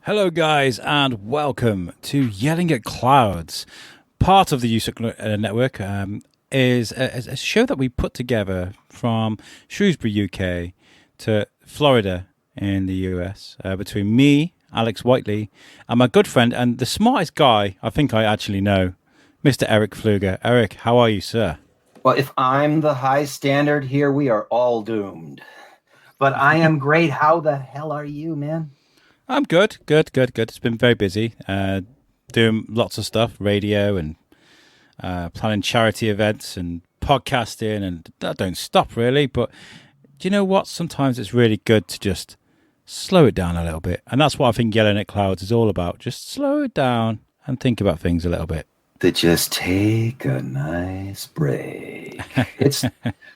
Hello, guys, and welcome to Yelling at Clouds. Part of the USUK network is a show that we put together from Shrewsbury, UK, to Florida in the US, between me, Alex Whiteley, and my good friend and the smartest guy I think I actually know, Mr. Erik Pflueger. Erik, how are you, sir? Well, if I'm the high standard here, we are all doomed. But I am great. How the hell are you, man? I'm good. It's been very busy, doing lots of stuff, radio and planning charity events and podcasting, and that don't stop really. But do you know what? Sometimes it's really good to just slow it down a little bit, and that's what I think Yelling at Clouds is all about. Just slow it down and think about things a little bit. To just take a nice break. It's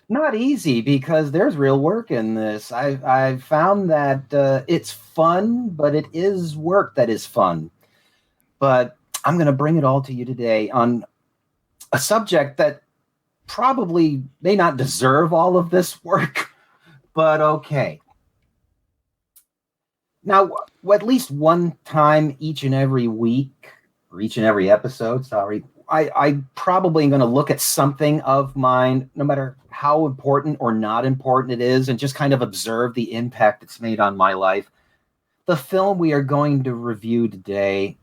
not easy because there's real work in this. I've found that it's fun, but it is work that is fun. But I'm going to bring it all to you today on a subject that probably may not deserve all of this work, but okay. Now, at least one time each and every week, or each and every episode, I probably am going to look at something of mine, no matter how important or not important it is, and just kind of observe the impact it's made on my life. The film we are going to review today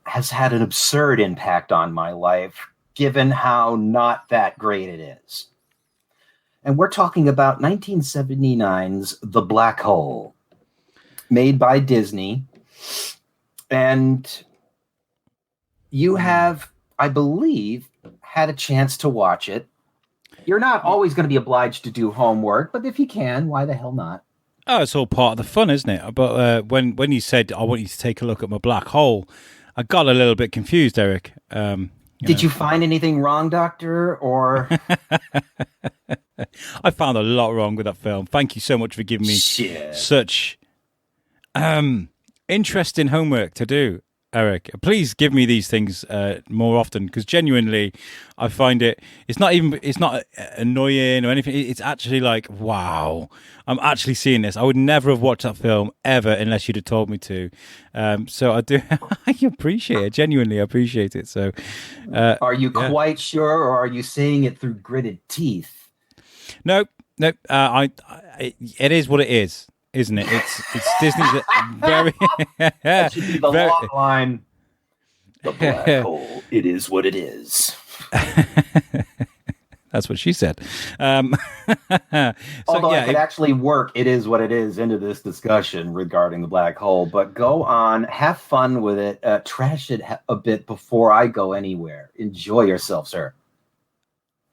has had an absurd impact on my life, given how not that great it is. And we're talking about 1979's The Black Hole, made by Disney. And you have, I believe, had a chance to watch it. You're not always going to be obliged to do homework, but if you can, why the hell not? Oh, it's all part of the fun, isn't it? But when you said, I want you to take a look at my black hole, I got a little bit confused, Erik. Did you find anything wrong, Doctor? Or I found a lot wrong with that film. Thank you so much for giving me such interesting homework to do, Erik. Please give me these things more often, because genuinely I find it's not annoying or anything. It's actually like, wow, I'm actually seeing this. I would never have watched that film ever unless you'd have told me to. So I do I appreciate it. Genuinely appreciate it. So are you quite sure, or are you seeing it through gritted teeth? Nope. It is what it is. Isn't it? It's Disney's very. That should be the long line. The black hole. It is what it is. That's what she said. Although I could actually work "it is what it is" into this discussion regarding the black hole. But go on, have fun with it, trash it a bit before I go anywhere. Enjoy yourself, sir.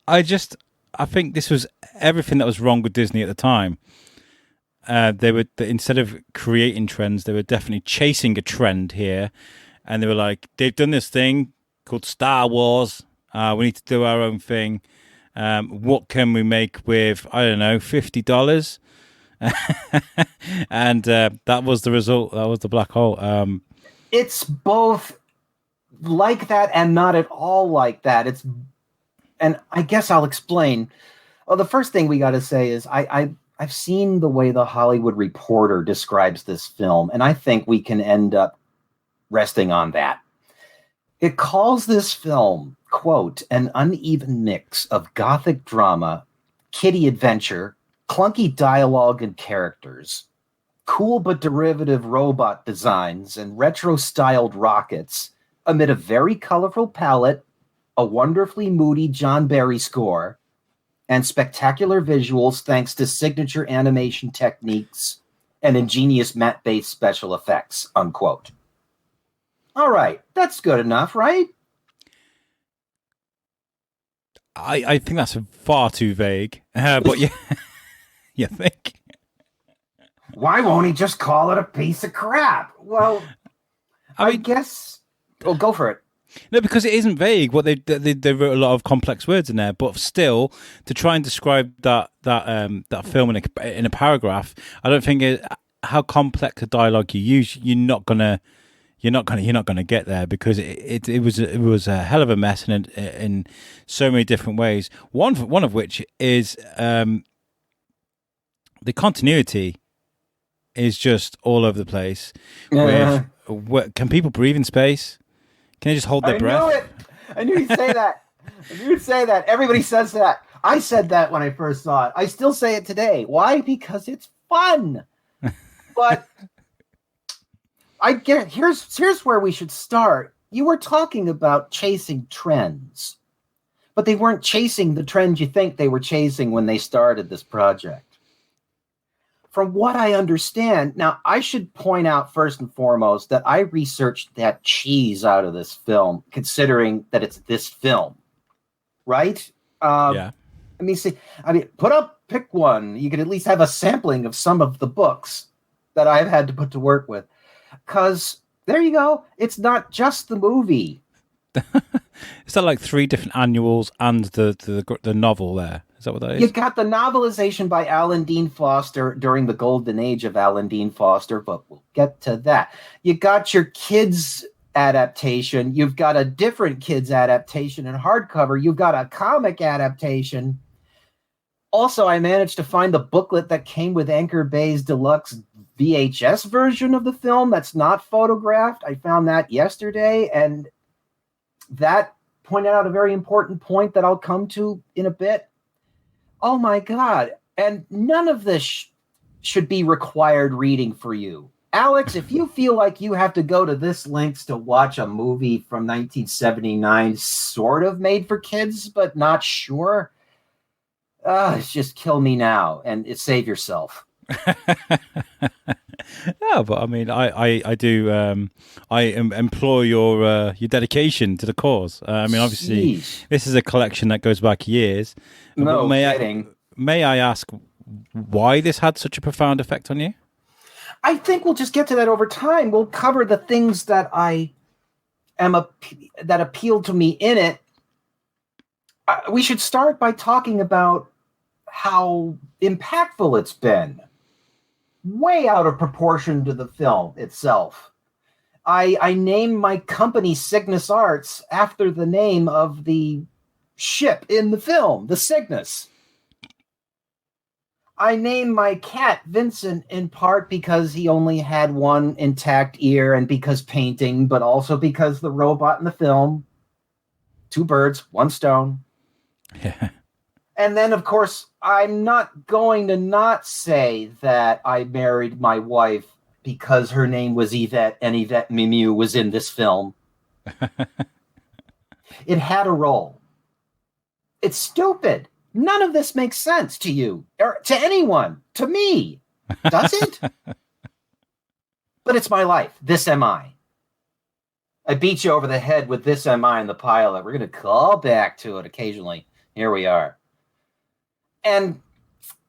I think this was everything that was wrong with Disney at the time. They were, instead of creating trends, they were definitely chasing a trend here, and they were like, they've done this thing called Star Wars. We need to do our own thing. What can we make with, I don't know, $50? And that was the result. That was the black hole. It's both like that and not at all like that. And I guess I'll explain. Well, the first thing we got to say is I've seen the way the Hollywood Reporter describes this film, and I think we can end up resting on that. It calls this film, quote, an uneven mix of gothic drama, kiddie adventure, clunky dialogue and characters, cool but derivative robot designs, and retro-styled rockets amid a very colorful palette, a wonderfully moody John Barry score, and spectacular visuals thanks to signature animation techniques and ingenious matte-based special effects, unquote. All right, that's good enough, right? I think that's far too vague, but yeah, you think? Why won't he just call it a piece of crap? Well, I guess... Oh, go for it. No, because it isn't vague. What they wrote a lot of complex words in there, but still, to try and describe that film in a paragraph, I don't think how complex a dialogue you use, you're not gonna get there, because it was a hell of a mess in so many different ways. One of which is the continuity is just all over the place. Uh, Can people breathe in space? Can they just hold their breath? I knew it. I knew you'd say that. I knew you'd say that. Everybody says that. I said that when I first saw it. I still say it today. Why? Because it's fun. But I get here's where we should start. You were talking about chasing trends, but they weren't chasing the trends you think they were chasing when they started this project. From what I understand, now I should point out first and foremost that I researched that cheese out of this film, considering that it's this film, right? Yeah. Let me see. Pick one. You could at least have a sampling of some of the books that I've had to put to work with. Because there you go. It's not just the movie. Is that like 3 different annuals and the novel there? Is that what that is? You got the novelization by Alan Dean Foster during the golden age of Alan Dean Foster, but we'll get to that. You got your kids adaptation. You've got a different kids adaptation in hardcover. You've got a comic adaptation. Also, I managed to find the booklet that came with Anchor Bay's deluxe VHS version of the film that's not photographed. I found that yesterday, and that pointed out a very important point that I'll come to in a bit. Oh my God. And none of this should be required reading for you. Alex, if you feel like you have to go to this lengths to watch a movie from 1979, sort of made for kids, but not sure, just kill me now and save yourself. No, but I mean, I do. I implore your dedication to the cause. I mean, obviously, this is a collection that goes back years. No kidding. May I ask why this had such a profound effect on you? I think we'll just get to that over time. We'll cover the things that that appealed to me in it. We should start by talking about how impactful it's been. Way out of proportion to the film itself. I named my company Cygnus Arts after the name of the ship in the film, the Cygnus. I named my cat Vincent in part because he only had one intact ear and because painting, but also because the robot in the film, 2 birds, 1 stone. Yeah. And then, of course, I'm not going to not say that I married my wife because her name was Yvette and Yvette Mimieux was in this film. It had a role. It's stupid. None of this makes sense to you or to anyone, to me. Does it? But it's my life. This am I. I beat you over the head with this am I in the pilot. We're going to call back to it occasionally. Here we are. And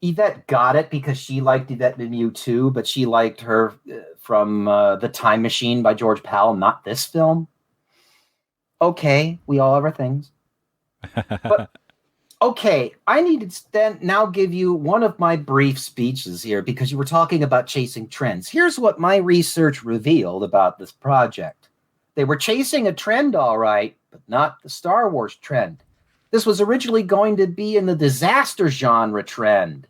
Yvette got it because she liked Yvette Mimieux too, but she liked her from The Time Machine by George Powell, not this film. Okay, we all have our things. But okay, I need to then now give you one of my brief speeches here because you were talking about chasing trends. Here's what my research revealed about this project. They were chasing a trend, all right, but not the Star Wars trend. This was originally going to be in the disaster genre trend.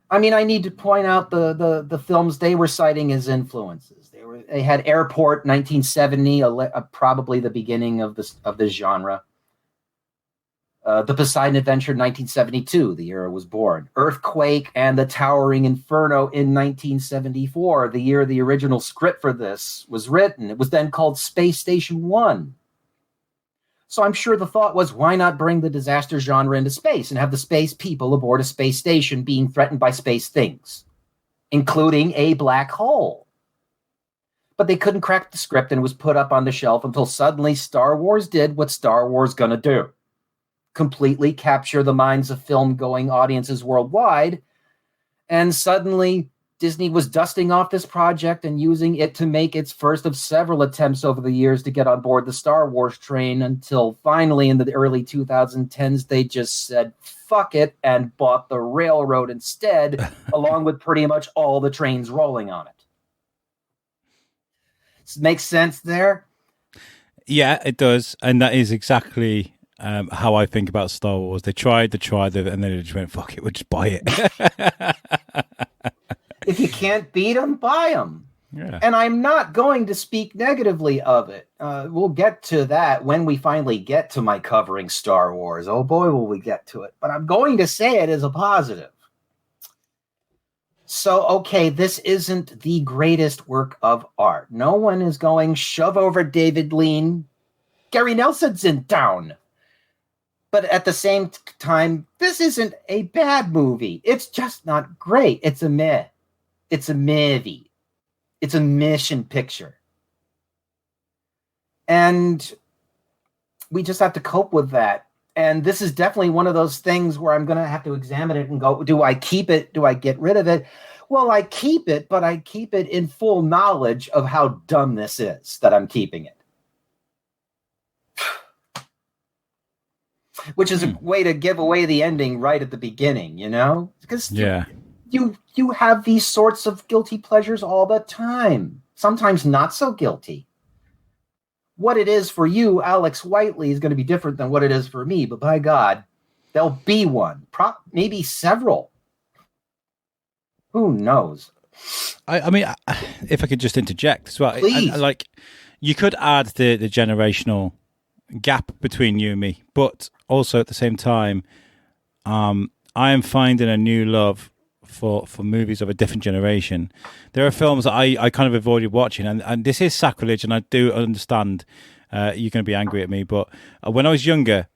I mean, I need to point out the films they were citing as influences. They had Airport 1970, probably the beginning of the genre. The Poseidon Adventure 1972, the year it was born. Earthquake and the Towering Inferno in 1974, the year the original script for this was written. It was then called Space Station 1. So I'm sure the thought was, why not bring the disaster genre into space and have the space people aboard a space station being threatened by space things, including a black hole? But they couldn't crack the script and it was put up on the shelf until suddenly Star Wars did what Star Wars gonna do. Completely capture the minds of film-going audiences worldwide. And suddenly Disney was dusting off this project and using it to make its first of several attempts over the years to get on board the Star Wars train until finally in the early 2010s, they just said, fuck it, and bought the railroad instead, along with pretty much all the trains rolling on it. Does it make sense there? Yeah, it does. And that is exactly how I think about Star Wars. They tried, and then they just went, fuck it, we'll just buy it. If you can't beat them, buy them. Yeah. And I'm not going to speak negatively of it. We'll get to that when we finally get to my covering Star Wars. Oh boy, will we get to it. But I'm going to say it as a positive. So, okay, this isn't the greatest work of art. No one is going shove over David Lean. Gary Nelson's in town. But at the same time, this isn't a bad movie. It's just not great. It's a meh. It's a movie. It's a mission picture. And we just have to cope with that. And this is definitely one of those things where I'm going to have to examine it and go, do I keep it? Do I get rid of it? Well, I keep it, but I keep it in full knowledge of how dumb this is that I'm keeping it. Which is a way to give away the ending right at the beginning, you know? Because you have these sorts of guilty pleasures all the time. Sometimes not so guilty. What it is for you, Alex Whiteley, is going to be different than what it is for me. But by God, there'll be one. Maybe several. Who knows? I mean, if I could just interject as well. Please. Like, you could add the generational gap between you and me, but also at the same time, I am finding a new love for movies of a different generation. There are films that I kind of avoided watching, and this is sacrilege, and I do understand you're going to be angry at me, but when I was younger,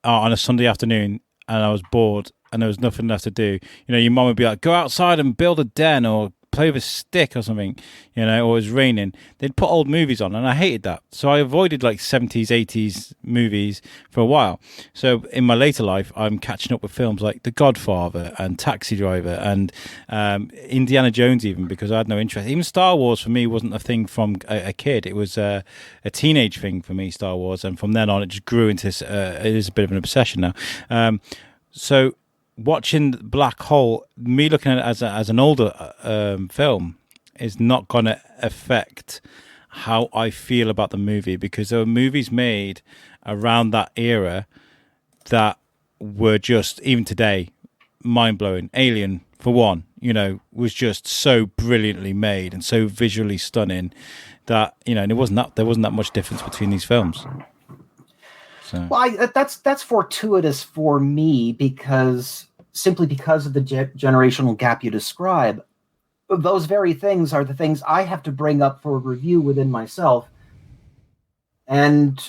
on a Sunday afternoon, and I was bored, and there was nothing left to do, you know, your mom would be like, go outside and build a den, or play with a stick or something, you know, or it was raining. They'd put old movies on, and I hated that. So I avoided like 70s, 80s movies for a while. So in my later life, I'm catching up with films like The Godfather and Taxi Driver and Indiana Jones even, because I had no interest. Even Star Wars for me wasn't a thing from a kid. It was a teenage thing for me, Star Wars. And from then on, it just grew into this, it is a bit of an obsession now. So watching Black Hole, me looking at it as an older film, is not going to affect how I feel about the movie, because there were movies made around that era that were just, even today, mind-blowing. Alien, for one, you know, was just so brilliantly made and so visually stunning that, you know, and there wasn't that much difference between these films. So. Well, that's fortuitous for me, because simply because of the generational gap you describe, those very things are the things I have to bring up for review within myself. And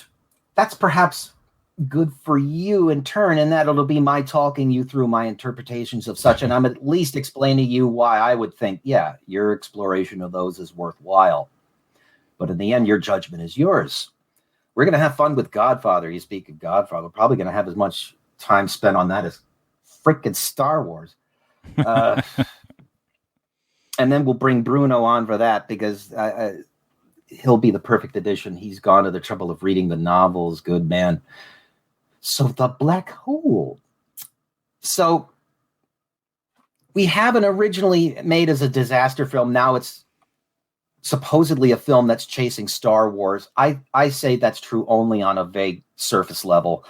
that's perhaps good for you in turn, in that it'll be my talking you through my interpretations of such, and I'm at least explaining to you why I would think, yeah, your exploration of those is worthwhile. But in the end, your judgment is yours. We're going to have fun with Godfather. You speak of Godfather. We're probably going to have as much time spent on that as freaking Star Wars. And then we'll bring Bruno on for that, because he'll be the perfect addition. He's gone to the trouble of reading the novels. Good man. So the Black Hole. So we have an originally made as a disaster film. Now it's supposedly a film that's chasing Star Wars. I say that's true only on a vague surface level.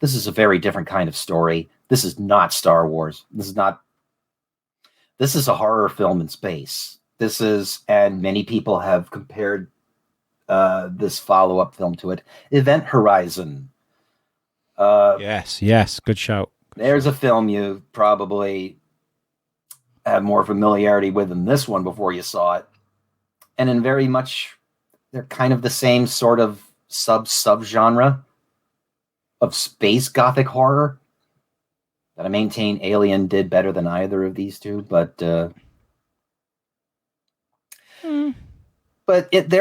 This is a very different kind of story. This is not Star Wars. This is a horror film in space. This is, and many people have compared this follow-up film to it, Event Horizon. Yes, good shout. There's a film you probably have more familiarity with than this one before you saw it. And in very much, they're kind of the same sort of sub-genre of space gothic horror. That I maintain Alien did better than either of these two, but there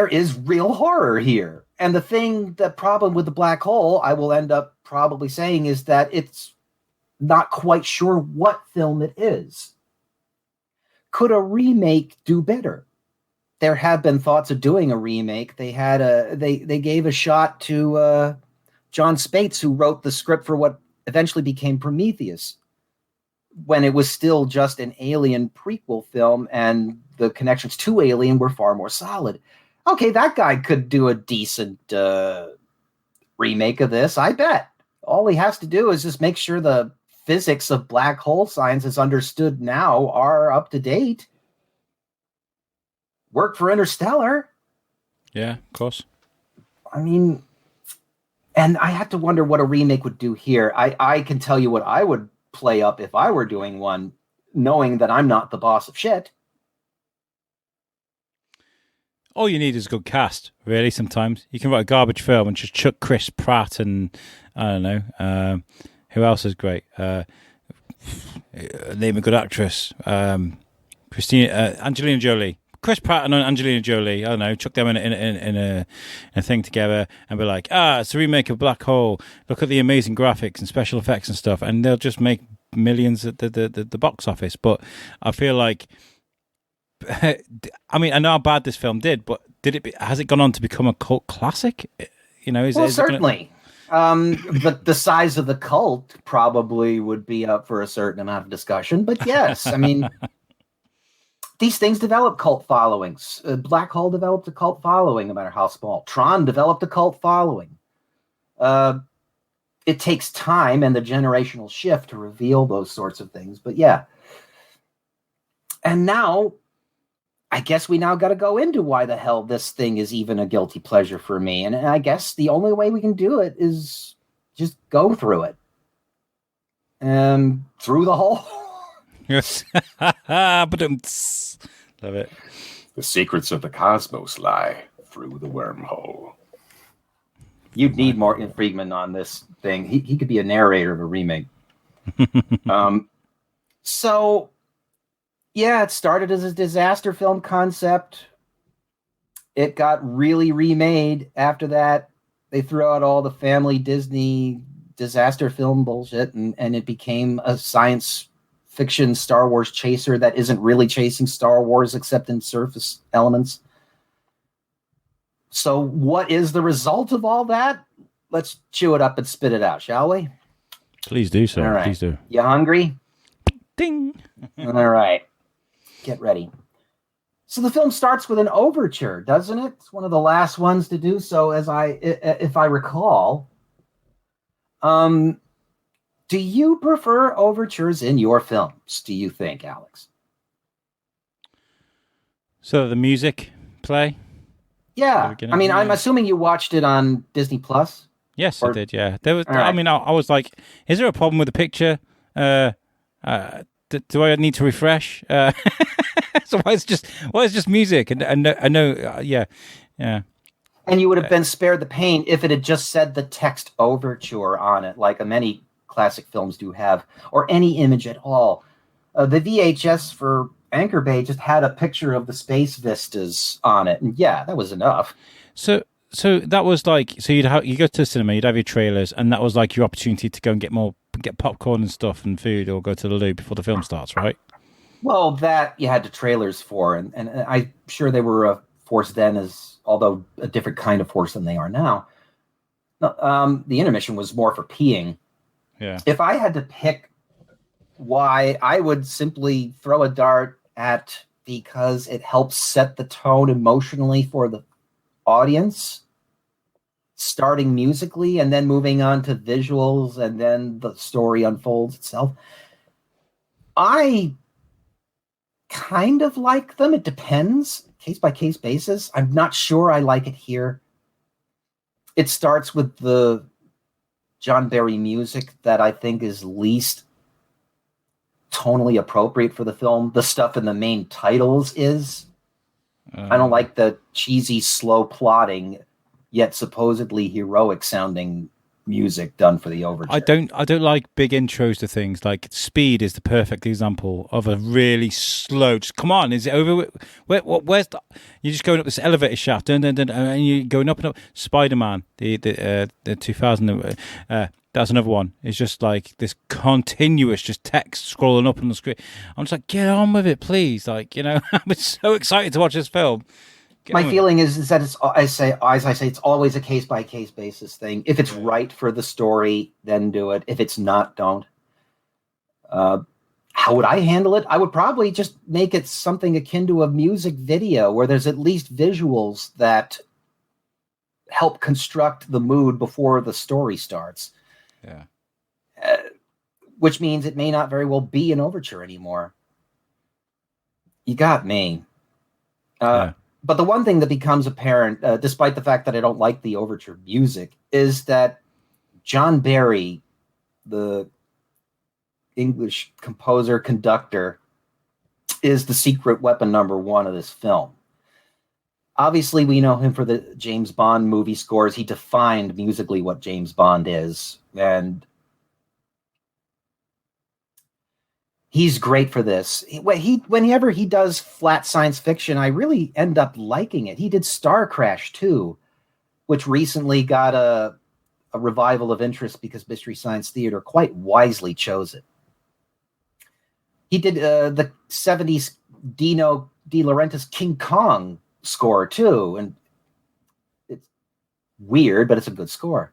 is real horror here. And the problem with the Black Hole, I will end up probably saying, is that it's not quite sure what film it is. Could a remake do better? There have been thoughts of doing a remake. They had they gave a shot to John Spates, who wrote the script for what eventually became Prometheus, when it was still just an Alien prequel film, and the connections to Alien were far more solid. Okay, that guy could do a decent remake of this, I bet. All he has to do is just make sure the physics of black hole science as understood now are up to date. worked for Interstellar. Yeah, of course. I mean, and I have to wonder what a remake would do here. I can tell you what I would play up if I were doing one, knowing that I'm not the boss of shit. All you need is a good cast, really, sometimes. You can write a garbage film and just chuck Chris Pratt and, I don't know, who else is great? Name a good actress. Angelina Jolie. Chris Pratt and Angelina Jolie, I don't know, chuck them in a thing together and be like, it's a remake of Black Hole. Look at the amazing graphics and special effects and stuff. And they'll just make millions at the box office. But I feel like, I mean, I know how bad this film did, but has it gone on to become a cult classic? You know, certainly. But the size of the cult probably would be up for a certain amount of discussion. But yes, I mean, these things develop cult followings. Black Hole developed a cult following, no matter how small. Tron developed a cult following. It takes time and the generational shift to reveal those sorts of things. But yeah. And now, I guess we now got to go into why the hell this thing is even a guilty pleasure for me. And I guess the only way we can do it is just go through it. Through the hole. Yes. But love it. The secrets of the cosmos lie through the wormhole. You'd need Morgan Freeman on this thing. He could be a narrator of a remake. So, yeah, it started as a disaster film concept. It got really remade after that. They threw out all the family Disney disaster film bullshit, and it became a science fiction Star Wars chaser that isn't really chasing Star Wars except in surface elements. So what is the result of all that? Let's chew it up and spit it out, shall we? Please do so. All right. Please do. You hungry? Ding. All right. Get ready. So the film starts with an overture, doesn't it? It's one of the last ones to do so, if I recall. Do you prefer overtures in your films, do you think, Alex? So the music play? Yeah. I mean, I'm assuming you watched it on Disney Plus. Yes, I did, yeah. There was. Right. I mean, I was like, is there a problem with the picture? Do I need to refresh? So why is just music? And I know, yeah. And you would have been spared the pain if it had just said the text overture on it, like many classic films do have, or any image at all. The VHS for Anchor Bay just had a picture of the space vistas on it, and yeah, that was enough. So that was like, so you go to the cinema, you'd have your trailers, and that was like your opportunity to go and get popcorn and stuff and food, or go to the loo before the film starts, right? Well, that you had the trailers for, and I'm sure they were a force then, although a different kind of force than they are now. The intermission was more for peeing. Yeah. If I had to pick why, I would simply throw a dart at because it helps set the tone emotionally for the audience, starting musically and then moving on to visuals, and then the story unfolds itself. I kind of like them. It depends, case by case basis. I'm not sure I like it here. It starts with the John Barry music that I think is least tonally appropriate for the film. The stuff in the main titles is. I don't like the cheesy, slow plotting, yet supposedly heroic sounding music done for the overture. I don't like big intros to things. Like Speed is the perfect example of a really slow. Just come on, is it over? Where's the? You're just going up this elevator shaft, and you're going up and up. Spider-Man, the 2000. That's another one. It's just like this continuous, just text scrolling up on the screen. I'm just like, get on with it, please. Like, I'm so excited to watch this film. My feeling is that as I say, it's always a case by case basis thing. If it's right for the story, then do it. If it's not, don't. How would I handle it? I would probably just make it something akin to a music video where there's at least visuals that help construct the mood before the story starts. Yeah. Which means it may not very well be an overture anymore. You got me. But the one thing that becomes apparent, despite the fact that I don't like the overture music, is that John Barry, the English composer, conductor, is the secret weapon number one of this film. Obviously, we know him for the James Bond movie scores. He defined musically what James Bond is, and he's great for this. Whenever he does flat science fiction, I really end up liking it. He did Star Crash, too, which recently got a revival of interest because Mystery Science Theater quite wisely chose it. He did the 70s Dino De Laurentiis King Kong score, too, and it's weird, but it's a good score.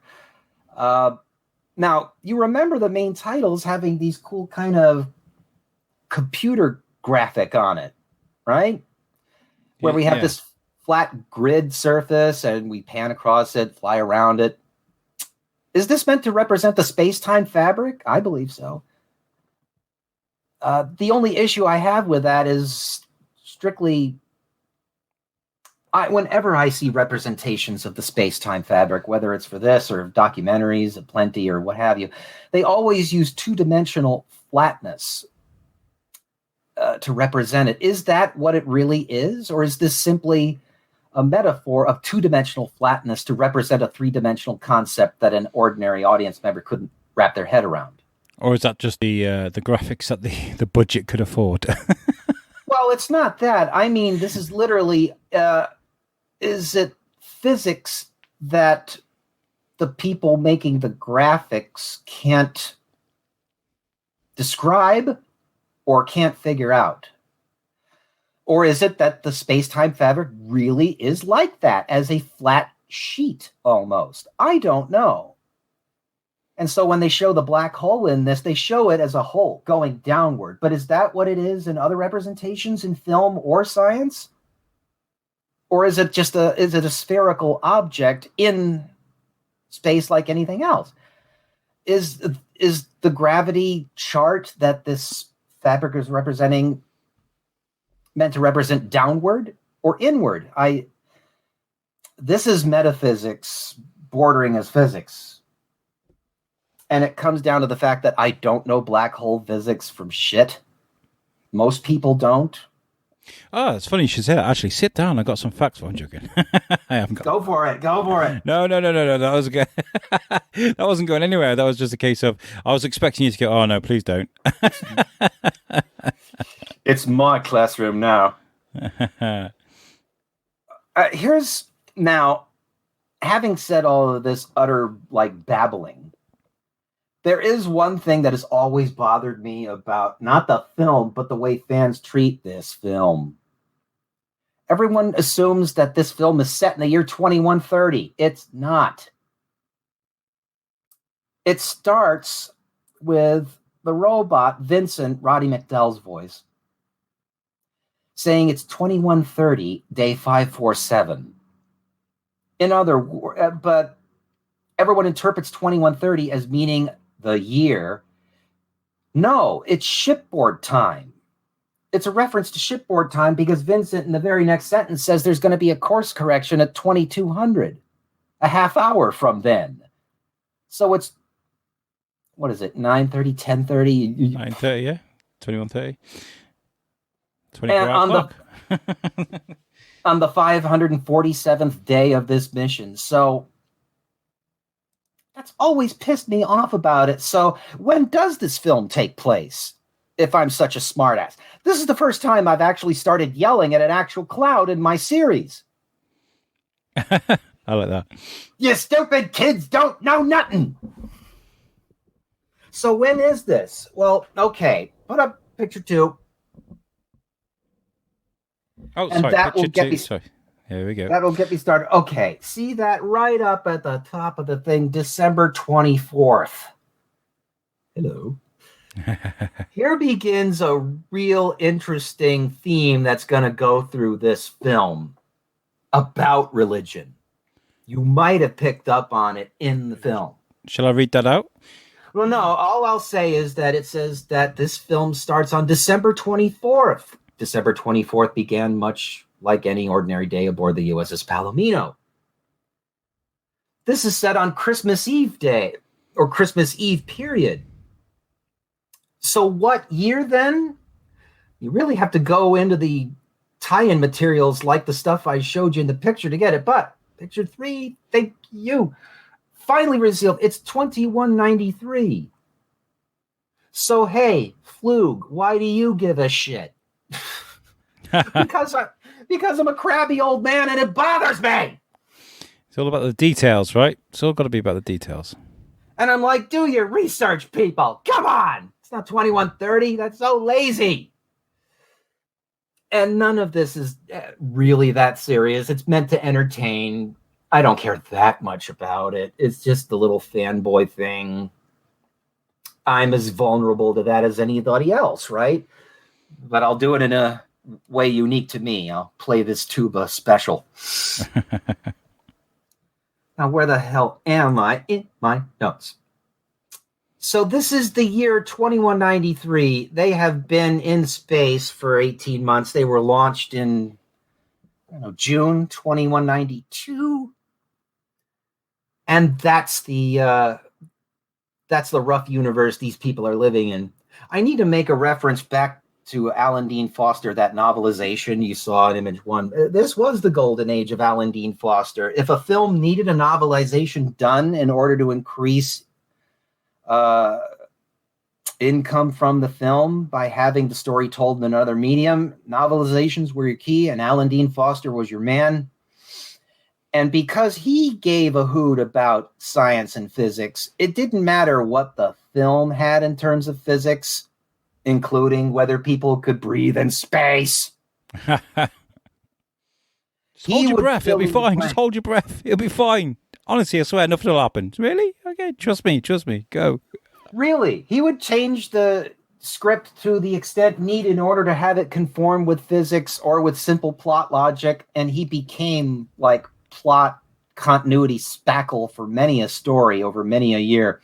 Now, you remember the main titles having these cool kind of computer graphic on it, right? Where we have this flat grid surface and we pan across it, fly around it. Is this meant to represent the space-time fabric? I believe so. The only issue I have with that is strictly whenever I see representations of the space-time fabric, whether it's for this or documentaries, aplenty, or what have you, they always use two-dimensional flatness to represent it. Is that what it really is? Or is this simply a metaphor of two-dimensional flatness to represent a three-dimensional concept that an ordinary audience member couldn't wrap their head around? Or is that just the graphics that the budget could afford? Well, it's not that. I mean, this is literally, is it physics that the people making the graphics can't describe or can't figure out? Or is it that the space-time fabric really is like that, as a flat sheet almost? I don't know. And so when they show the black hole in this, they show it as a hole going downward. But is that what it is in other representations in film or science? Or is it just a spherical object in space like anything else? Is the gravity chart that this fabric is representing meant to represent downward or inward? This is metaphysics bordering as physics. And it comes down to the fact that I don't know black hole physics from shit. Most people don't. Oh, it's funny you should say that. Actually, sit down. I got some facts for you. I'm joking. I haven't got. Go for it. No. That was good. That wasn't going anywhere. That was just a case of I was expecting you to go, oh no, please don't. It's my classroom now. Here's now, having said all of this utter babbling, there is one thing that has always bothered me about not the film, but the way fans treat this film. Everyone assumes that this film is set in the year 2130. It's not. It starts with the robot, Vincent, Roddy McDowell's voice, saying it's 2130, day 547. In other words, but everyone interprets 2130 as meaning the year. No, it's shipboard time. It's a reference to shipboard time because Vincent in the very next sentence says there's going to be a course correction at 2200, a half hour from then. So it's, what is it, 9:30, 10:30? 9:30, yeah. 21:30. 24-hour clock. On the 547th day of this mission. So that's always pissed me off about it. So when does this film take place, if I'm such a smartass? This is the first time I've actually started yelling at an actual cloud in my series. I like that. You stupid kids don't know nothing. So when is this? Well, okay. Put up picture 2. Oh, and sorry. that will get me. Sorry. Here we go. That'll get me started. Okay. See that right up at the top of the thing, December 24th. Hello. Here begins a real interesting theme that's going to go through this film about religion. You might have picked up on it in the film. Shall I read that out? Well, no. All I'll say is that it says that this film starts on December 24th. December 24th began much like any ordinary day aboard the USS Palomino. This is set on Christmas Eve Day, or Christmas Eve period. So what year then? You really have to go into the tie-in materials like the stuff I showed you in the picture to get it. But picture 3, thank you. Finally revealed, it's 2193. So hey, Pflug, why do you give a shit? because I'm a crabby old man and it bothers me. It's all about the details, right? It's all got to be about the details. And I'm like, do your research, people. Come on. It's not 2130. That's so lazy. And none of this is really that serious. It's meant to entertain. I don't care that much about it. It's just the little fanboy thing. I'm as vulnerable to that as anybody else, right? But I'll do it in a way unique to me. I'll play this tuba special. Now, where the hell am I in my notes? So this is the year 2193. They have been in space for 18 months. They were launched in June 2192. And that's the rough universe these people are living in. I need to make a reference back to Alan Dean Foster, that novelization you saw in Image 1. This was the golden age of Alan Dean Foster. If a film needed a novelization done in order to increase income from the film by having the story told in another medium, novelizations were your key, and Alan Dean Foster was your man. And because he gave a hoot about science and physics, it didn't matter what the film had in terms of physics, including whether people could breathe in space. Just hold your breath. It'll be fine. Just hold your breath. It'll be fine. Honestly, I swear, nothing will happen. Really? Okay, trust me. Go. Really? He would change the script to the extent needed in order to have it conform with physics or with simple plot logic, and he became like plot continuity spackle for many a story over many a year.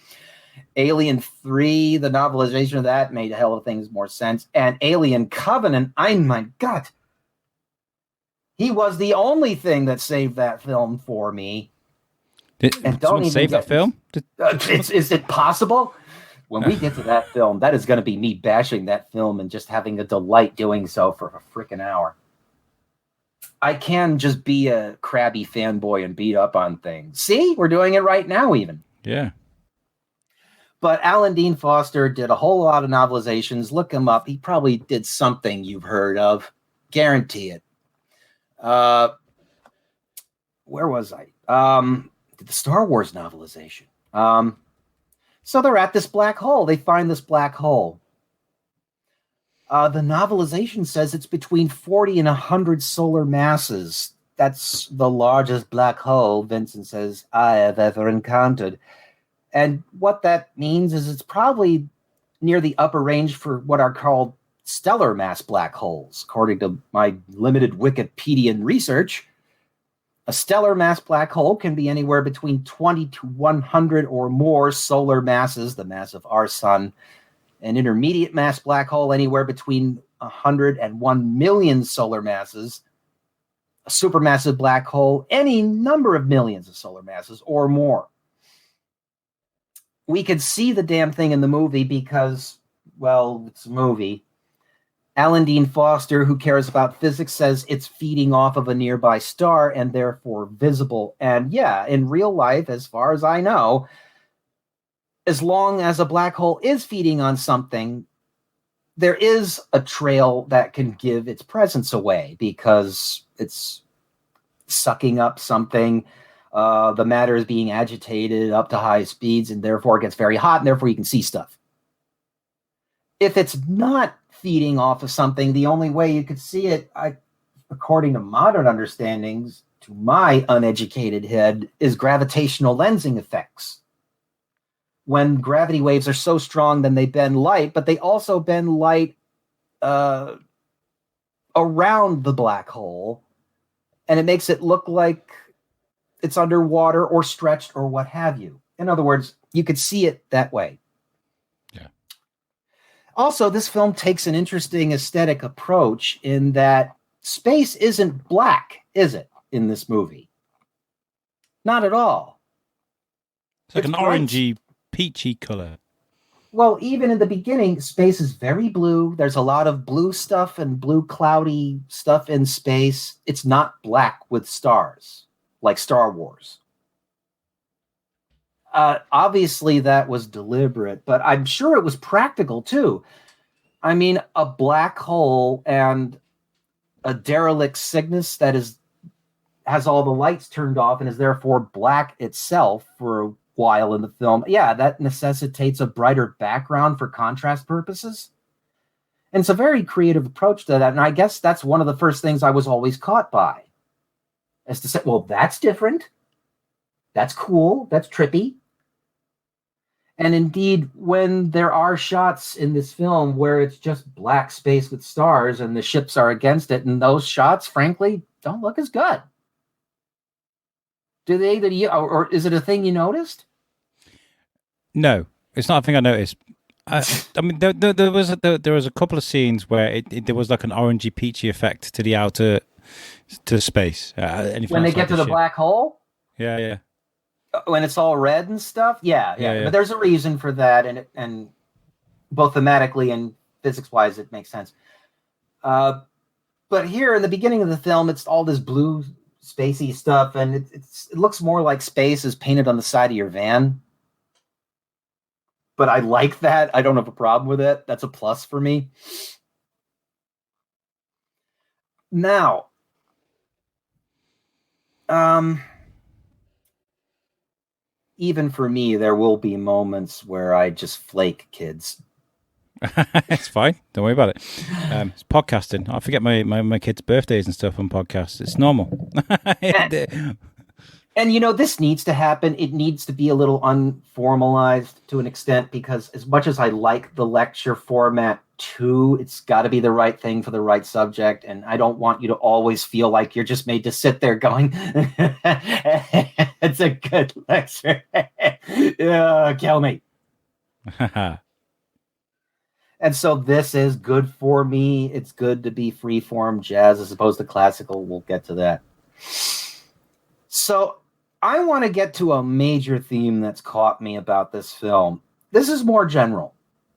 Alien 3, the novelization of that made a hell of things more sense. And Alien Covenant, my God. He was the only thing that saved that film for me. Did someone save that film? Is it possible? When we get to that film, that is going to be me bashing that film and just having a delight doing so for a freaking hour. I can just be a crabby fanboy and beat up on things. See? We're doing it right now even. Yeah. But Alan Dean Foster did a whole lot of novelizations. Look him up. He probably did something you've heard of. Guarantee it. Where was I? Did the Star Wars novelization. So they're at this black hole. They find this black hole. The novelization says it's between 40 and 100 solar masses. That's the largest black hole, Vincent says, I have ever encountered. And what that means is it's probably near the upper range for what are called stellar mass black holes. According to my limited Wikipedian research, a stellar mass black hole can be anywhere between 20 to 100 or more solar masses, the mass of our sun. An intermediate mass black hole anywhere between 100 and 1 million solar masses. A supermassive black hole, any number of millions of solar masses or more. We could see the damn thing in the movie because, well, it's a movie. Alan Dean Foster, who cares about physics, says it's feeding off of a nearby star and therefore visible. And yeah, in real life, as far as I know, as long as a black hole is feeding on something, there is a trail that can give its presence away because it's sucking up something. The matter is being agitated up to high speeds, and therefore it gets very hot, and therefore you can see stuff. If it's not feeding off of something, the only way you could see it, according to modern understandings, to my uneducated head, is gravitational lensing effects. When gravity waves are so strong, then they bend light, but they also bend light around the black hole, and it makes it look like it's underwater or stretched or what have you. In other words, you could see it that way. Yeah. Also, this film takes an interesting aesthetic approach in that space isn't black, is it, in this movie? Not at all. It's like It's an bright. orangey, peachy color. Well, even in the beginning, space is very blue. There's a lot of blue stuff and blue cloudy stuff in space. It's not black with stars, like Star Wars. Obviously, that was deliberate, but I'm sure it was practical, too. I mean, a black hole and a derelict Cygnus that has all the lights turned off and is therefore black itself for a while in the film. Yeah, that necessitates a brighter background for contrast purposes. And it's a very creative approach to that. And I guess that's one of the first things I was always caught by. As to say, well, that's different. That's cool. That's trippy. And indeed, when there are shots in this film where it's just black space with stars and the ships are against it, and those shots, frankly, don't look as good. Do they? Or is it a thing you noticed? No, it's not a thing I noticed. I mean, there was a couple of scenes where there was like an orangey, peachy effect to the outer to space. When they get to the ship. black hole? Yeah. When it's all red and stuff? Yeah. But there's a reason for that, and both thematically and physics-wise, it makes sense. But here in the beginning of the film, it's all this blue, spacey stuff, and it looks more like space is painted on the side of your van. But I like that. I don't have a problem with it. That's a plus for me. Now, even for me, there will be moments where I just flake, kids. It's fine. Don't worry about it. It's podcasting. I forget my kids' birthdays and stuff on podcasts. It's normal. And, this needs to happen. It needs to be a little unformalized to an extent, because as much as I like the lecture format too, it's got to be the right thing for the right subject. And I don't want you to always feel like you're just made to sit there going, it's a good lecture. Yeah, kill me. And so this is good for me. It's good to be freeform jazz as opposed to classical. We'll get to that. So I want to get to a major theme that's caught me about this film. This is more general.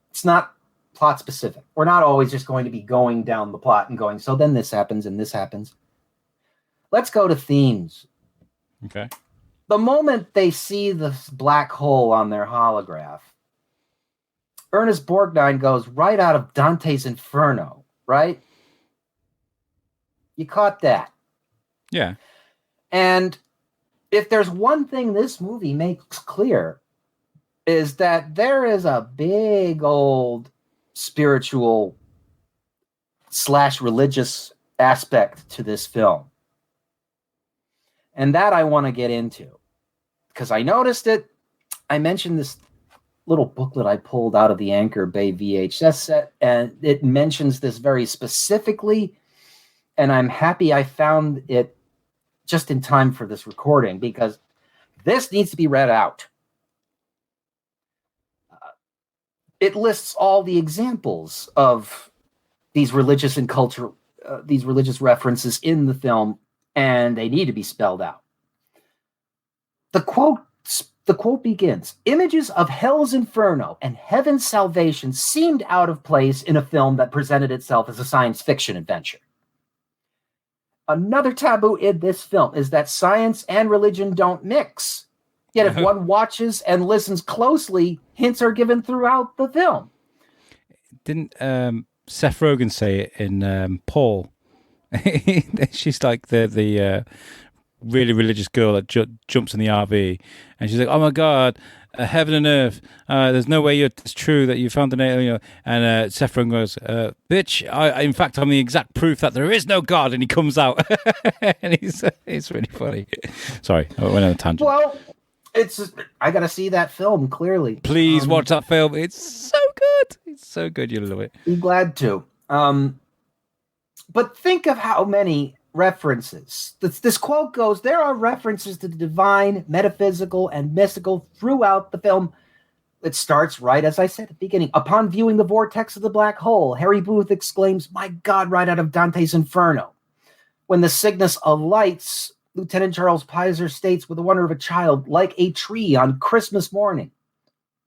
It's not plot specific. We're not always just going to be going down the plot and going, so then this happens and this happens. Let's go to themes. Okay. The moment they see the black hole on their holograph, Ernest Borgnine goes right out of Dante's Inferno, right? You caught that. Yeah. And if there's one thing this movie makes clear, is that there is a big old spiritual / religious aspect to this film. And that I want to get into, because I noticed it. I mentioned this little booklet I pulled out of the Anchor Bay VHS set, and it mentions this very specifically, and I'm happy I found it just in time for this recording, because this needs to be read out. It lists all the examples of these religious and cultural, these religious references in the film, and they need to be spelled out. The quote begins, "Images of hell's inferno and heaven's salvation seemed out of place in a film that presented itself as a science fiction adventure. Another taboo in this film is that science and religion don't mix. Yet if one watches and listens closely, hints are given throughout the film." Didn't Seth Rogen say it in Paul? She's like the really religious girl that jumps in the RV, and she's like, "Oh my God, heaven and earth! There's no way it's true that you found an alien." And Seth Rogen goes, "Bitch! In fact, I'm the exact proof that there is no God." And he comes out, and it's really funny. Sorry, I went on a tangent. Well, I got to see that film clearly. Please watch that film. It's so good. It's so good. You'll love it. Be glad to. But think of how many references. This quote goes, "There are references to the divine, metaphysical, and mystical throughout the film." It starts right, as I said at the beginning. "Upon viewing the vortex of the black hole, Harry Booth exclaims, 'My God,' right out of Dante's Inferno. When the Cygnus alights, Lieutenant Charles Pizer states with the wonder of a child, like a tree on Christmas morning.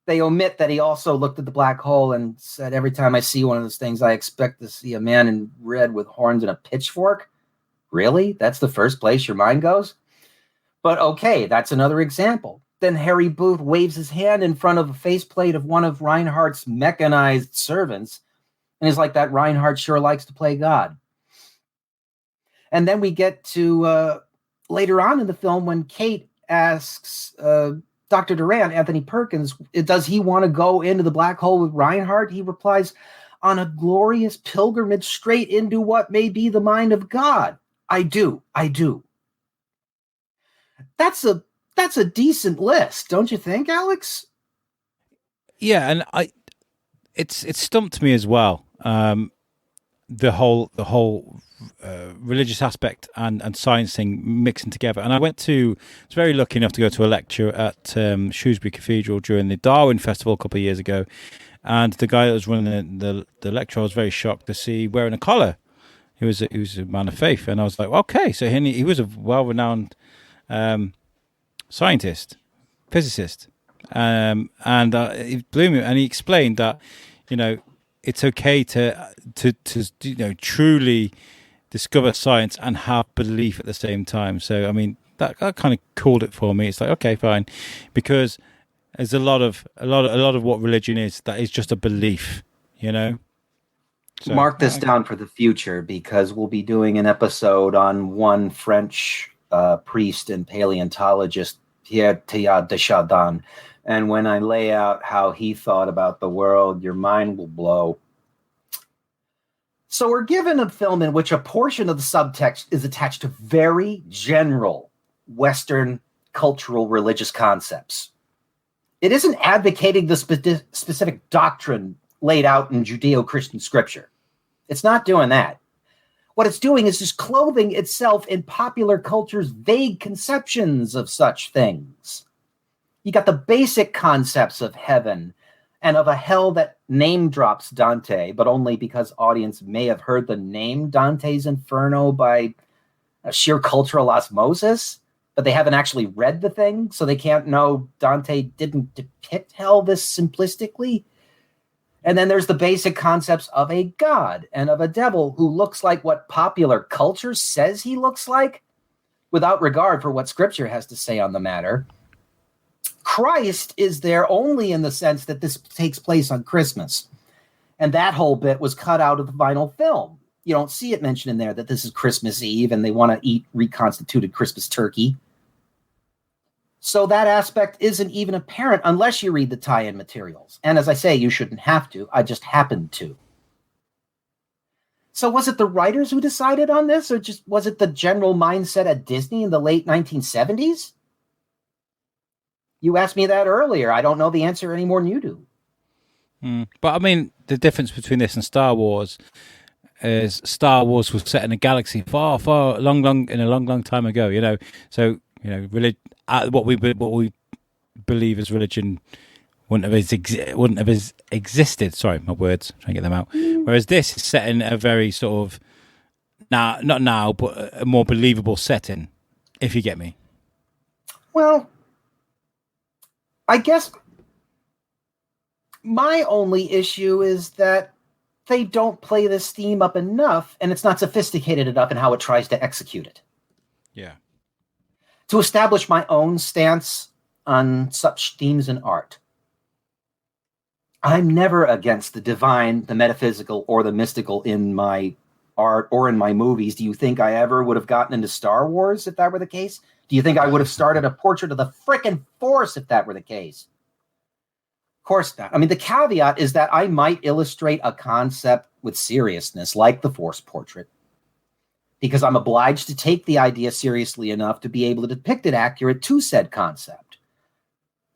They omit that he also looked at the black hole and said, every time I see one of those things, I expect to see a man in red with horns and a pitchfork. Really? That's the first place your mind goes? But okay, that's another example. Then Harry Booth waves his hand in front of a faceplate of one of Reinhardt's mechanized servants, and is like, that Reinhardt sure likes to play God. And then we get to later on in the film when Kate asks Dr. Durant, Anthony Perkins, does he want to go into the black hole with Reinhardt? He replies, on a glorious pilgrimage straight into what may be the mind of God. I do. That's a decent list, don't you think, Alex? Yeah, and it's stumped me as well. The whole religious aspect and science thing mixing together. And I was very lucky enough to go to a lecture at Shrewsbury Cathedral during the Darwin Festival a couple of years ago. And the guy that was running the lecture, I was very shocked to see wearing a collar. He was a man of faith, and I was like, okay, so he was a well-renowned scientist, physicist, and it blew me. And he explained that, it's okay to truly discover science and have belief at the same time. So I mean that kind of called it for me. It's like, okay, fine, because there's a lot of what religion is that is just a belief, So, mark this down for the future, because we'll be doing an episode on one French priest and paleontologist, Pierre Teilhard de Chardin. And when I lay out how he thought about the world, your mind will blow. So we're given a film in which a portion of the subtext is attached to very general Western cultural religious concepts. It isn't advocating the specific doctrine laid out in Judeo-Christian scripture. It's not doing that. What it's doing is just clothing itself in popular culture's vague conceptions of such things. You got the basic concepts of heaven and of a hell that name drops Dante, but only because audience may have heard the name Dante's Inferno by a sheer cultural osmosis, but they haven't actually read the thing, so they can't know Dante didn't depict hell this simplistically. And then there's the basic concepts of a god and of a devil who looks like what popular culture says he looks like, without regard for what scripture has to say on the matter. Christ is there only in the sense that this takes place on Christmas. And that whole bit was cut out of the final film. You don't see it mentioned in there that this is Christmas Eve and they want to eat reconstituted Christmas turkey. So that aspect isn't even apparent unless you read the tie-in materials. And as I say, you shouldn't have to. I just happened to. So was it the writers who decided on this, or just was it the general mindset at Disney in the late 1970s? You asked me that earlier. I don't know the answer any more than you do. But I mean, the difference between this and Star Wars is Star Wars was set in a galaxy far, far, long time ago. So what we believe as religion wouldn't have existed. Sorry, my words. Trying to get them out. Whereas this is set in a very sort of not now, but a more believable setting. If you get me. Well, I guess my only issue is that they don't play this theme up enough, and it's not sophisticated enough in how it tries to execute it. Yeah. To establish my own stance on such themes in art, I'm never against the divine, the metaphysical, or the mystical in my art or in my movies. Do you think I ever would have gotten into Star Wars if that were the case? Do you think I would have started a portrait of the frickin' Force if that were the case? Of course not. I mean, the caveat is that I might illustrate a concept with seriousness, like the Force portrait, because I'm obliged to take the idea seriously enough to be able to depict it accurate to said concept.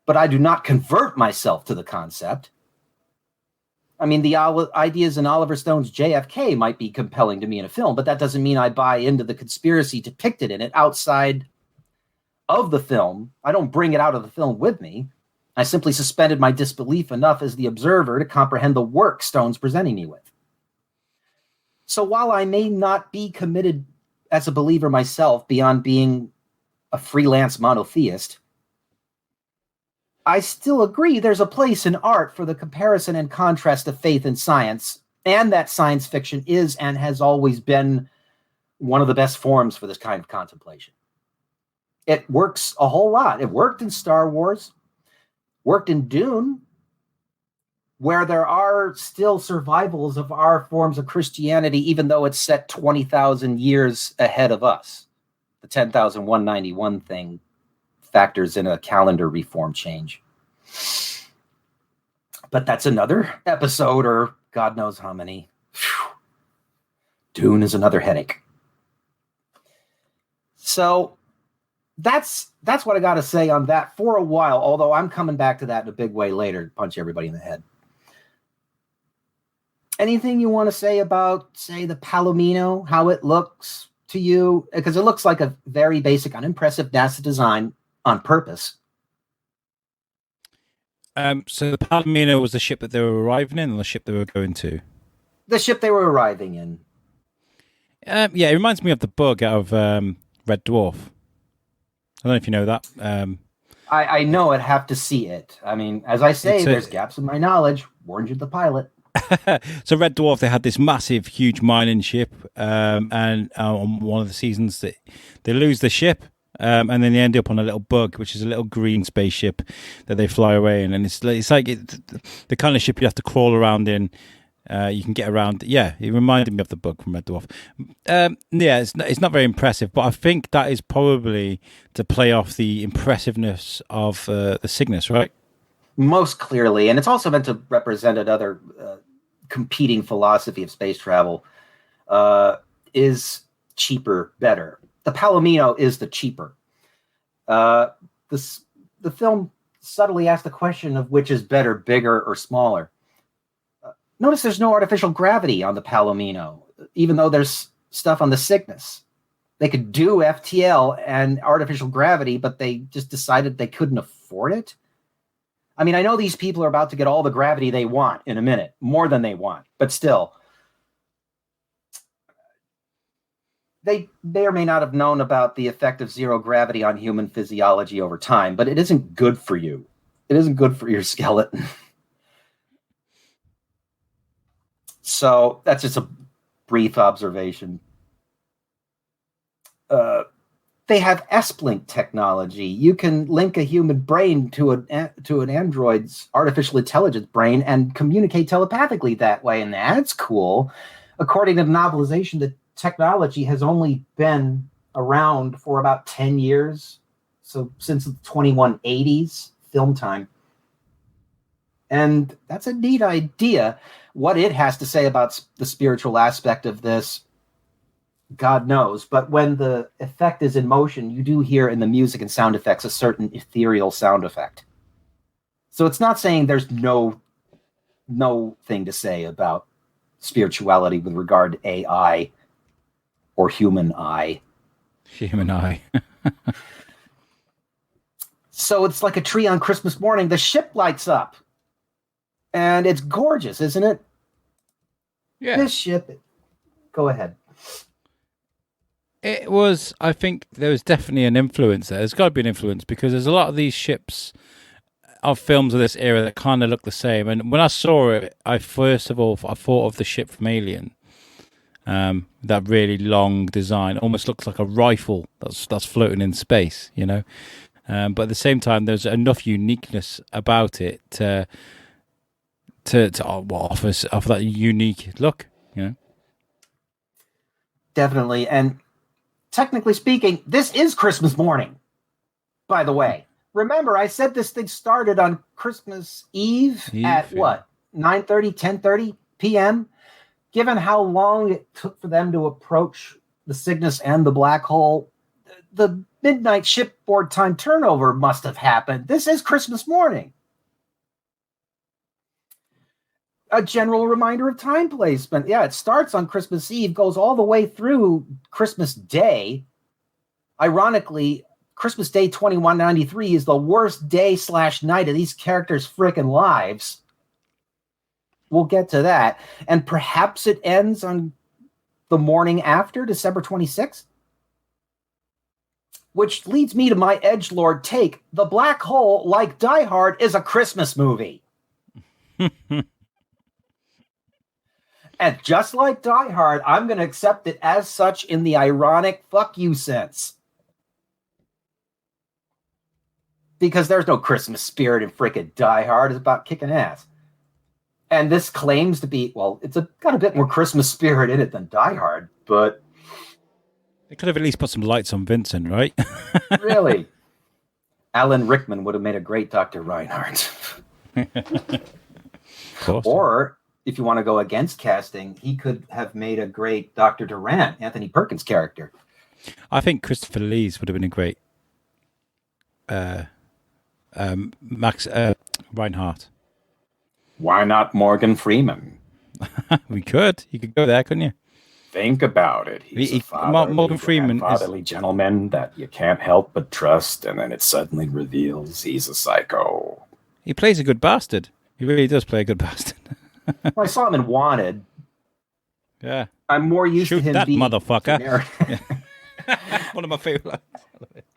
But I do not convert myself to the concept. I mean, the ideas in Oliver Stone's JFK might be compelling to me in a film, but that doesn't mean I buy into the conspiracy depicted in it outside of the film. I don't bring it out of the film with me. I simply suspended my disbelief enough as the observer to comprehend the work Stone's presenting me with. So while I may not be committed as a believer myself, beyond being a freelance monotheist, I still agree there's a place in art for the comparison and contrast of faith and science, and that science fiction is and has always been one of the best forms for this kind of contemplation. It works a whole lot. It worked in Star Wars, worked in Dune, where there are still survivals of our forms of Christianity, even though it's set 20,000 years ahead of us. The 10,191 thing factors in a calendar reform change. But that's another episode, or God knows how many. Whew. Dune is another headache. So that's what I got to say on that for a while, although I'm coming back to that in a big way later to punch everybody in the head. Anything you want to say about, say, the Palomino, how it looks to you? Because it looks like a very basic, unimpressive NASA design on purpose. So the Palomino was the ship that they were arriving in, or the ship they were going to? The ship they were arriving in. Yeah, it reminds me of the bug out of Red Dwarf. I don't know if you know that. I know I'd have to see it. I mean, as I say, there's gaps in my knowledge. Warned you, the pilot. So Red Dwarf, they had this massive, huge mining ship, and on one of the seasons they lose the ship, and then they end up on a little bug, which is a little green spaceship that they fly away in, and it's like the kind of ship you have to crawl around in. You can get around. Yeah, it reminded me of the bug from Red Dwarf. Yeah, it's not very impressive, but I think that is probably to play off the impressiveness of the Cygnus, right? Most clearly, and it's also meant to represent another competing philosophy of space travel. Is cheaper better? The Palomino is the cheaper. The film subtly asks the question of which is better, bigger or smaller. Notice there's no artificial gravity on the Palomino, even though there's stuff on the Cygnus. They could do FTL and artificial gravity, but they just decided they couldn't afford it. I mean, I know these people are about to get all the gravity they want in a minute, more than they want, but still. They may or may not have known about the effect of zero gravity on human physiology over time, but it isn't good for you. It isn't good for your skeleton. So that's just a brief observation. They have S-Blink technology. You can link a human brain to an android's artificial intelligence brain and communicate telepathically that way, and that's cool. According to the novelization, the technology has only been around for about 10 years, so since the 2180s film time. And that's a neat idea. What it has to say about the spiritual aspect of this, God knows. But when the effect is in motion, you do hear in the music and sound effects a certain ethereal sound effect. So it's not saying there's no thing to say about spirituality with regard to AI or human eye. Human eye. So it's like a tree on Christmas morning. The ship lights up. And it's gorgeous, isn't it? Yeah. This ship. Go ahead. It was, I think there was definitely an influence there. There's got to be an influence because there's a lot of these ships of films of this era that kind of look the same. And when I saw it, I thought of the ship from Alien. That really long design almost looks like a rifle that's floating in space, you know. But at the same time, there's enough uniqueness about it to offer that unique look, you know. Definitely, and technically speaking, this is Christmas morning. By the way, remember I said this thing started on Christmas Eve at what 9:30, 10:30 p.m. Given how long it took for them to approach the Cygnus and the black hole, the midnight shipboard time turnover must have happened. This is Christmas morning. A general reminder of time placement. Yeah, it starts on Christmas Eve, goes all the way through Christmas Day. Ironically, Christmas Day 2193 is the worst day/night of these characters' frickin' lives. We'll get to that. And perhaps it ends on the morning after, December 26th. Which leads me to my edgelord take. The Black Hole, like Die Hard, is a Christmas movie. And just like Die Hard, I'm going to accept it as such in the ironic fuck you sense. Because there's no Christmas spirit in frickin' Die Hard. It's about kicking ass. And this claims to be, well, got a bit more Christmas spirit in it than Die Hard, but... They could have at least put some lights on Vincent, right? Really? Alan Rickman would have made a great Dr. Reinhardt. Of course. Or, if you want to go against casting, he could have made a great Dr. Durant, Anthony Perkins' character. I think Christopher Lee's would have been a great Max Reinhardt. Why not Morgan Freeman? We could. You could go there, couldn't you? Think about it. He's a fatherly gentleman that you can't help but trust, and then it suddenly reveals he's a psycho. He plays a good bastard. He really does play a good bastard. Well, I saw him in Wanted. Yeah. I'm more used to him that being motherfucker. One of my favorite lines.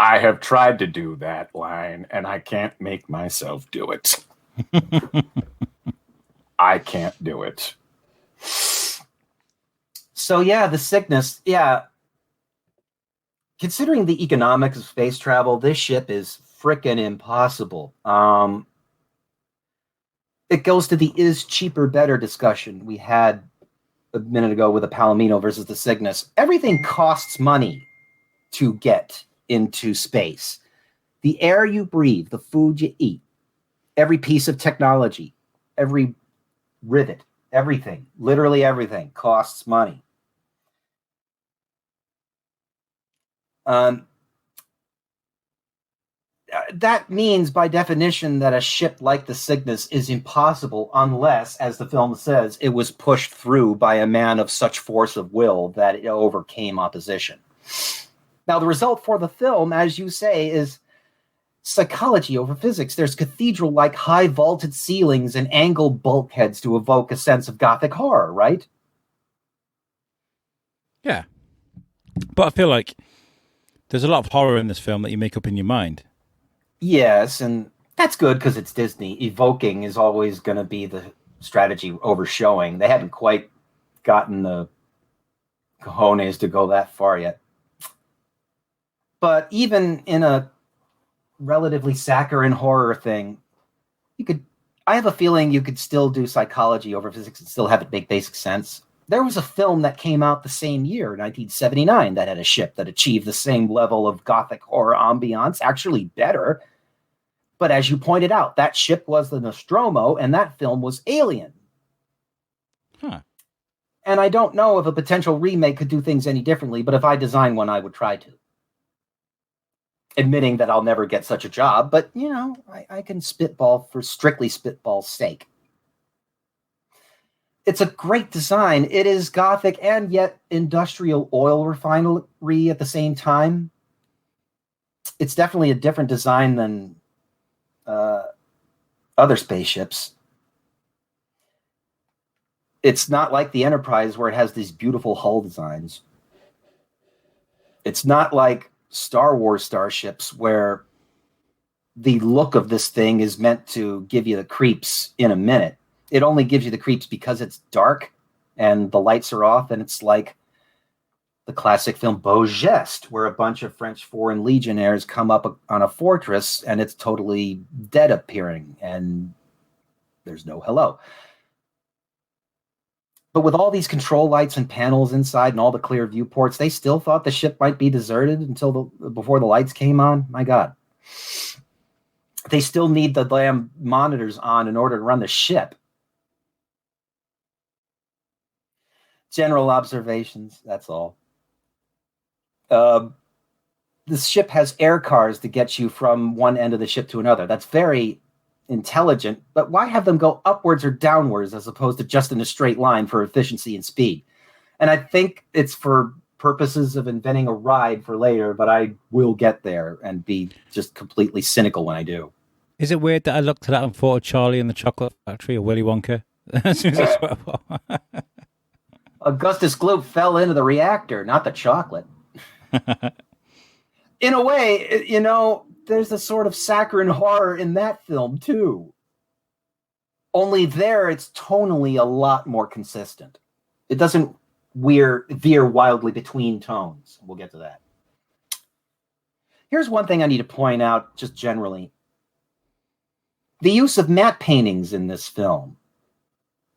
I have tried to do that line, and I can't make myself do it. I can't do it. So yeah, the sickness, yeah. Considering the economics of space travel, this ship is frickin' impossible. It goes to the is cheaper better discussion we had a minute ago with the Palomino versus the Cygnus. Everything costs money to get into space. The air you breathe, the food you eat, every piece of technology, every rivet, everything, literally everything costs money. That means, by definition, that a ship like the Cygnus is impossible unless, as the film says, it was pushed through by a man of such force of will that it overcame opposition. Now, the result for the film, as you say, is psychology over physics. There's cathedral-like high-vaulted ceilings and angled bulkheads to evoke a sense of gothic horror, right? Yeah. But I feel like there's a lot of horror in this film that you make up in your mind. Yes, and that's good because it's Disney. Evoking is always going to be the strategy over showing. They haven't quite gotten the cojones to go that far yet. But even in a relatively saccharine horror thing, I have a feeling you could still do psychology over physics and still have it make basic sense. There was a film that came out the same year, 1979, that had a ship that achieved the same level of gothic horror ambiance, actually better. But as you pointed out, that ship was the Nostromo, and that film was Alien. Huh. And I don't know if a potential remake could do things any differently, but if I design one, I would try to. Admitting that I'll never get such a job, but, I can spitball for strictly spitball's sake. It's a great design. It is gothic and yet industrial oil refinery at the same time. It's definitely a different design than other spaceships. It's not like the Enterprise where it has these beautiful hull designs. It's not like Star Wars starships where the look of this thing is meant to give you the creeps in a minute. It only gives you the creeps because it's dark and the lights are off, and it's like the classic film Beau Geste, where a bunch of French Foreign Legionnaires come up on a fortress and it's totally dead appearing and there's no hello. But with all these control lights and panels inside and all the clear viewports, they still thought the ship might be deserted before the lights came on. My God. They still need the damn monitors on in order to run the ship. General observations, that's all. This ship has air cars to get you from one end of the ship to another. That's very intelligent, but why have them go upwards or downwards as opposed to just in a straight line for efficiency and speed? And I think it's for purposes of inventing a ride for later, but I will get there and be just completely cynical when I do. Is it weird that I looked at that and thought of Charlie and the Chocolate Factory or Willy Wonka? As soon as I saw it. Augustus Gloop fell into the reactor, not the chocolate. in a way, there's a sort of saccharine horror in that film, too. Only there, it's tonally a lot more consistent. It doesn't veer wildly between tones. We'll get to that. Here's one thing I need to point out, just generally. The use of matte paintings in this film.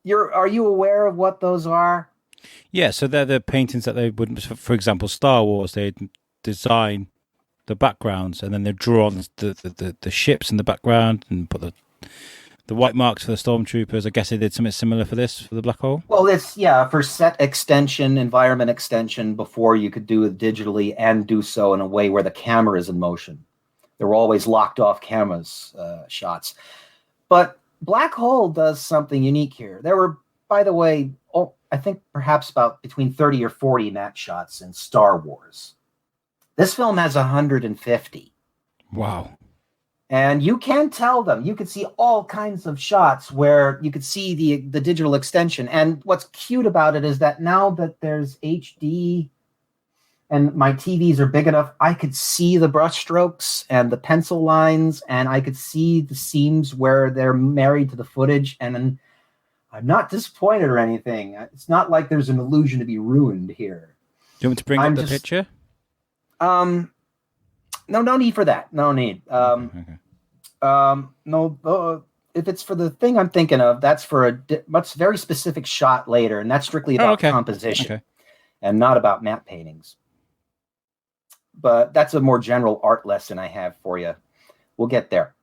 Are you aware of what those are? Yeah, so they're the paintings that they would, for example, Star Wars, they'd design the backgrounds and then they'd draw on the ships in the background and put the white marks for the stormtroopers. I guess they did something similar for this, for the black hole? Well, it's, for set extension, environment extension, before you could do it digitally and do so in a way where the camera is in motion. There were always locked off cameras shots. But Black Hole does something unique here. There were, by the way, I think perhaps about between 30 or 40 matte shots in Star Wars. This film has 150. Wow. And you can tell them. You could see all kinds of shots where you could see the digital extension. And what's cute about it is that now that there's HD and my TVs are big enough, I could see the brushstrokes and the pencil lines, and I could see the seams where they're married to the footage. And I'm not disappointed or anything. It's not like there's an illusion to be ruined here. Do you want me to bring up the picture? No need for that. No need. Okay. No, if it's for the thing I'm thinking of, that's for a very specific shot later, and that's strictly about composition and not about matte paintings. But that's a more general art lesson I have for you. We'll get there.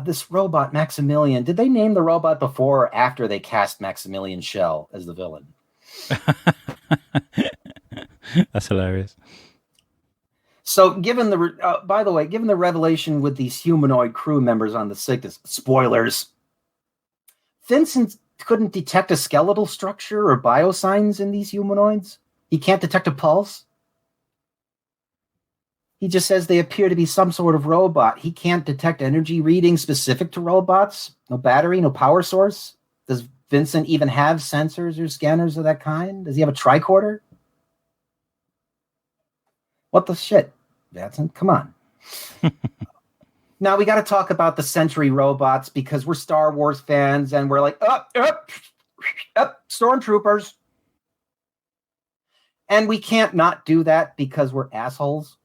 This robot, Maximilian, did they name the robot before or after they cast Maximilian Schell as the villain? That's hilarious. So, given the revelation with these humanoid crew members on the Cygnus, spoilers, Vincent couldn't detect a skeletal structure or biosigns in these humanoids. He can't detect a pulse. He just says they appear to be some sort of robot. He can't detect energy readings specific to robots. No battery, no power source. Does Vincent even have sensors or scanners of that kind? Does he have a tricorder? What the shit, Vincent? Come on. Now we got to talk about the Sentry Robots because we're Star Wars fans and we're like, up, stormtroopers. And we can't not do that because we're assholes.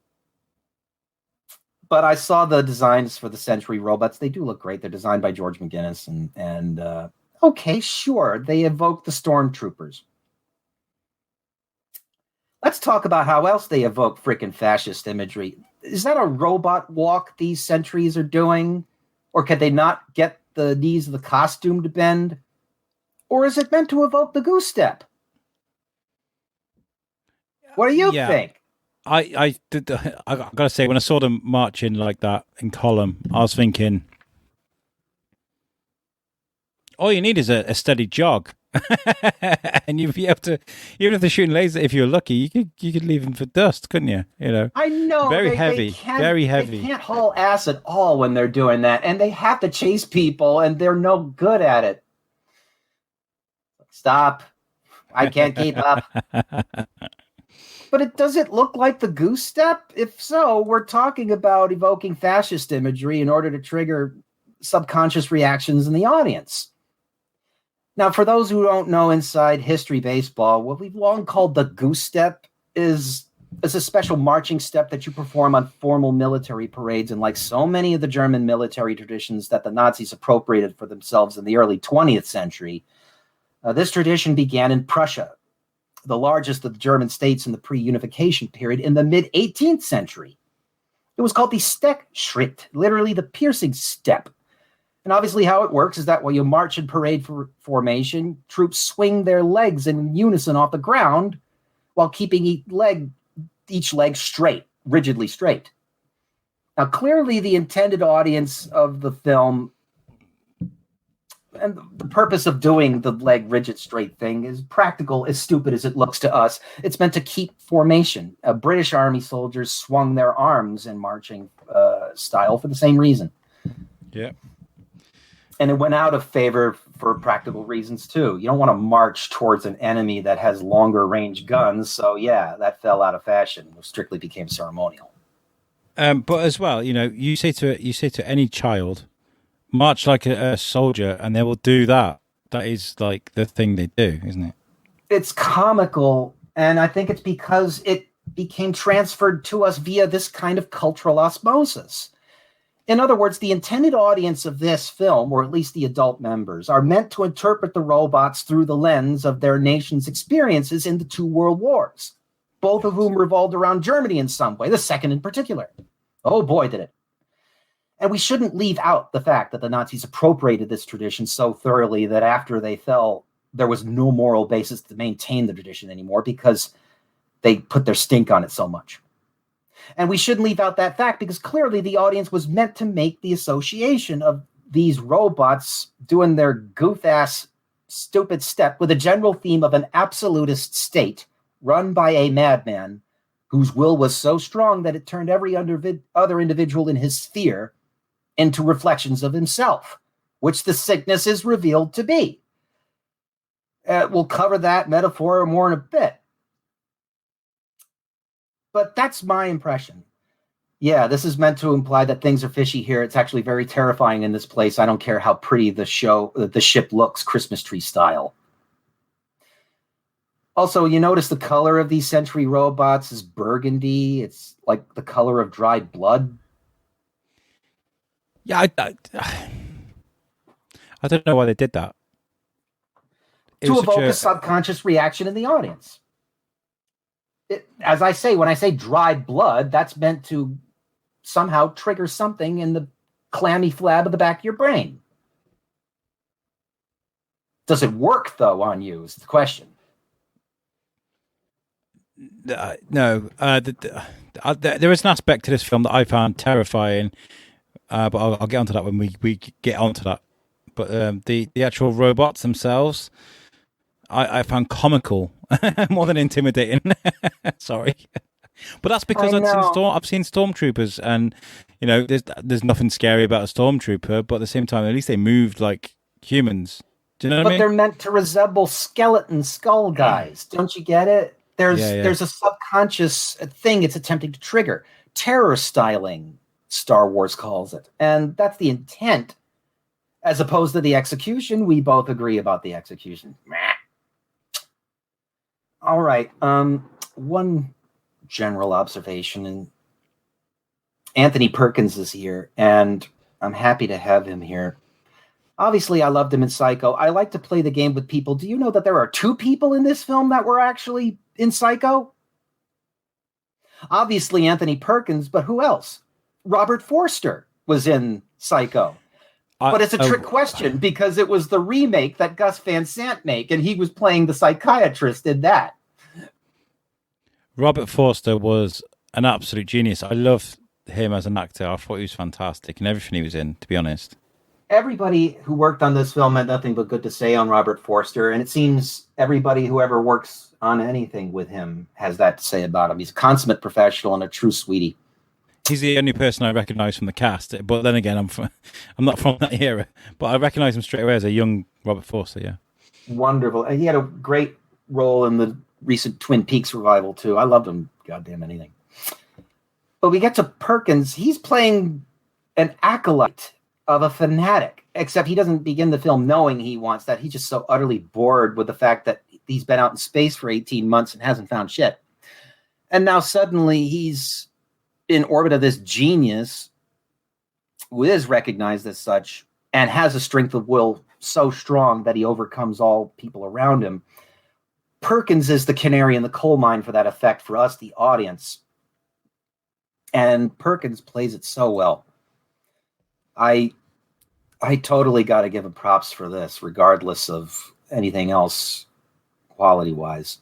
But I saw the designs for the Sentry Robots. They do look great. They're designed by George McGinnis. And okay, sure, they evoke the stormtroopers. Let's talk about how else they evoke frickin' fascist imagery. Is that a robot walk these sentries are doing? Or could they not get the knees of the costume to bend? Or is it meant to evoke the goose step? What do you think? I gotta say, when I saw them marching like that in column, I was thinking, all you need is a steady jog. And you'd be able to, even if they're shooting laser, if you're lucky, you could leave them for dust, couldn't you? I know. Very heavy. They can't haul ass at all when they're doing that, and they have to chase people, and they're no good at it. Stop! I can't keep up. But does it look like the goose step? If so, we're talking about evoking fascist imagery in order to trigger subconscious reactions in the audience. Now, for those who don't know inside history baseball, what we've long called the goose step is a special marching step that you perform on formal military parades. And like so many of the German military traditions that the Nazis appropriated for themselves in the early 20th century, this tradition began in Prussia, the largest of the German states in the pre-unification period in the mid-18th century. It was called the Steckschritt, literally the piercing step. And obviously how it works is that while you march in parade formation, troops swing their legs in unison off the ground while keeping each leg straight, rigidly straight. Now, clearly the intended audience of the film and the purpose of doing the leg rigid straight thing is practical, as stupid as it looks to us. It's meant to keep formation. British Army soldiers swung their arms in marching style for the same reason. Yeah. And it went out of favor for practical reasons, too. You don't want to march towards an enemy that has longer range guns. So, yeah, that fell out of fashion. It strictly became ceremonial. But as well, you say to any child, march like a soldier, and they will do that. That is like the thing they do, isn't it? It's comical, and I think it's because it became transferred to us via this kind of cultural osmosis. In other words, the intended audience of this film, or at least the adult members, are meant to interpret the robots through the lens of their nation's experiences in the 2 world wars, both of whom revolved around Germany in some way, the second in particular. Oh boy, did it. And we shouldn't leave out the fact that the Nazis appropriated this tradition so thoroughly that after they fell, there was no moral basis to maintain the tradition anymore because they put their stink on it so much. And we shouldn't leave out that fact because clearly the audience was meant to make the association of these robots doing their goof-ass stupid step with a general theme of an absolutist state run by a madman whose will was so strong that it turned every other individual in his sphere into reflections of himself, which the sickness is revealed to be. We'll cover that metaphor more in a bit. But that's my impression. Yeah, this is meant to imply that things are fishy here. It's actually very terrifying in this place. I don't care how pretty the ship looks, Christmas tree style. Also, you notice the color of these Sentry Robots is burgundy. It's like the color of dried blood. Yeah, I don't know why they did that. To evoke a subconscious reaction in the audience. As I say, when I say dried blood, that's meant to somehow trigger something in the clammy flab of the back of your brain. Does it work, though, on you, is the question. No. There is an aspect to this film that I found terrifying, but I'll get onto that when we get onto that. But the actual robots themselves, I found comical more than intimidating. Sorry, but that's because I've seen stormtroopers, and there's nothing scary about a stormtrooper. But at the same time, at least they moved like humans. Do you know what I mean? But they're meant to resemble skeleton skull guys. Don't you get it? There's a subconscious thing it's attempting to trigger. Terror styling, Star Wars calls it, and that's the intent. As opposed to the execution, we both agree about the execution. All right. One general observation, and Anthony Perkins is here, and I'm happy to have him here. Obviously, I loved him in Psycho. I like to play the game with people. Do you know that there are 2 people in this film that were actually in Psycho? Obviously, Anthony Perkins, but who else? Robert Forster was in Psycho. But it's a trick question because it was the remake that Gus Van Sant made, and he was playing the psychiatrist in that. Robert Forster was an absolute genius. I loved him as an actor. I thought he was fantastic in everything he was in, to be honest. Everybody who worked on this film had nothing but good to say on Robert Forster, and it seems everybody who ever works on anything with him has that to say about him. He's a consummate professional and a true sweetie. He's the only person I recognise from the cast, but then again, I'm not from that era. But I recognise him straight away as a young Robert Forster. Yeah, wonderful. And he had a great role in the recent Twin Peaks revival too. I loved him, goddamn anything. But we get to Perkins. He's playing an acolyte of a fanatic, except he doesn't begin the film knowing he wants that. He's just so utterly bored with the fact that he's been out in space for 18 months and hasn't found shit. And now suddenly he's in orbit of this genius who is recognized as such and has a strength of will so strong that he overcomes all people around him. Perkins is the canary in the coal mine for that effect for us, the audience. And Perkins plays it so well. I totally got to give him props for this, regardless of anything else quality-wise.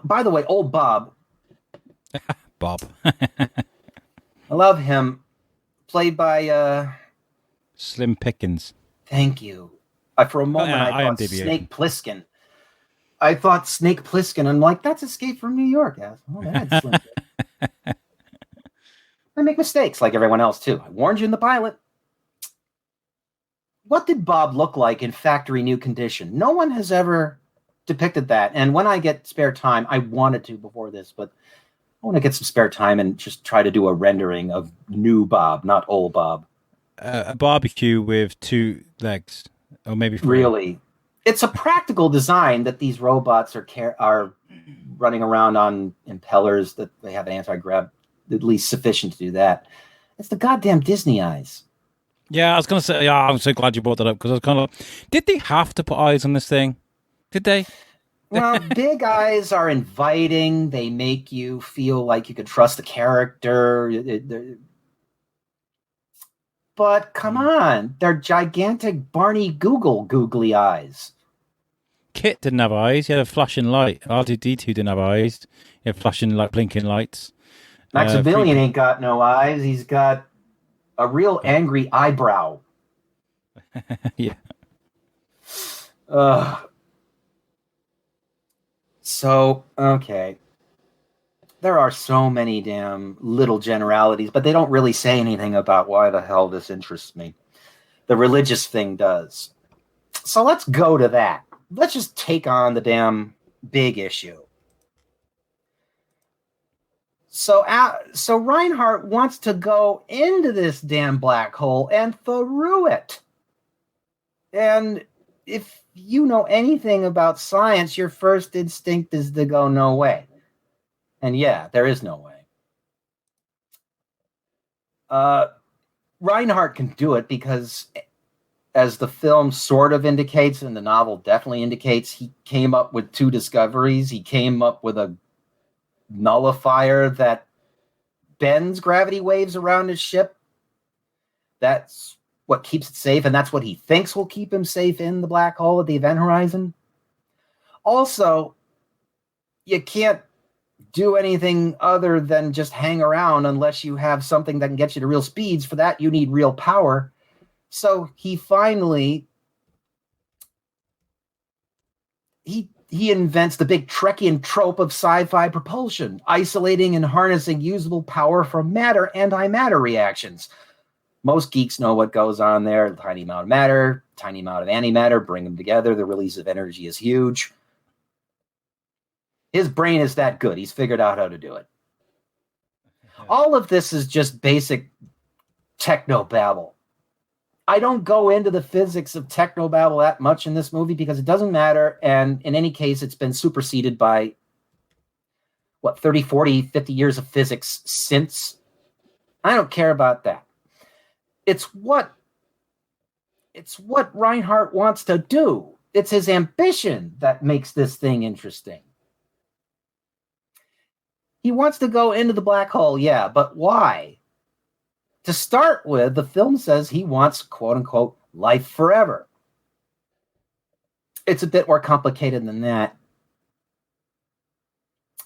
By the way, old Bob. Bob. I love him. Played by... Slim Pickens. Thank you. For a moment, I thought Snake Plissken. I'm like, that's Escape from New York. Oh, that's Slim. I make mistakes like everyone else, too. I warned you in the pilot. What did Bob look like in factory new condition? No one has ever depicted that. And when I get spare time, I wanted to before this, but I want to get some spare time and just try to do a rendering of new Bob, not old Bob. A barbecue with 2 legs, or maybe 3. Really, it's a practical design that these robots are running around on impellers that they have an anti-grav, at least sufficient to do that. It's the goddamn Disney eyes. Yeah, I was going to say, I'm so glad you brought that up, because I was kind of did they have to put eyes on this thing? Did they? Well, big eyes are inviting. They make you feel like you can trust the character. But come on, they're gigantic Barney googly eyes. Kit didn't have eyes. He had a flashing light. R2-D2 didn't have eyes. He had flashing, blinking lights. Maximilian ain't got no eyes. He's got a real angry eyebrow. Yeah. So, okay. There are so many damn little generalities, but they don't really say anything about why the hell this interests me. The religious thing does. So let's go to that. Let's just take on the damn big issue. So Reinhardt wants to go into this damn black hole and through it. And if you know anything about science, your first instinct is to go, no way. And yeah, there is no way. Reinhardt can do it because, as the film sort of indicates and the novel definitely indicates, he came up with 2 discoveries. He came up with a nullifier that bends gravity waves around his ship. That's what keeps it safe, and that's what he thinks will keep him safe in the black hole at the event horizon. Also, you can't do anything other than just hang around unless you have something that can get you to real speeds. For that, you need real power. So he finally he invents the big Trekkian trope of sci-fi propulsion, isolating and harnessing usable power from matter-antimatter reactions. Most geeks know what goes on there. Tiny amount of matter, tiny amount of antimatter, bring them together. The release of energy is huge. His brain is that good. He's figured out how to do it. All of this is just basic technobabble. I don't go into the physics of technobabble that much in this movie because it doesn't matter. And in any case, it's been superseded by, 30, 40, 50 years of physics since. I don't care about that. It's what Reinhardt wants to do. It's his ambition that makes this thing interesting. He wants to go into the black hole, yeah, but why? To start with, the film says he wants, quote-unquote, life forever. It's a bit more complicated than that.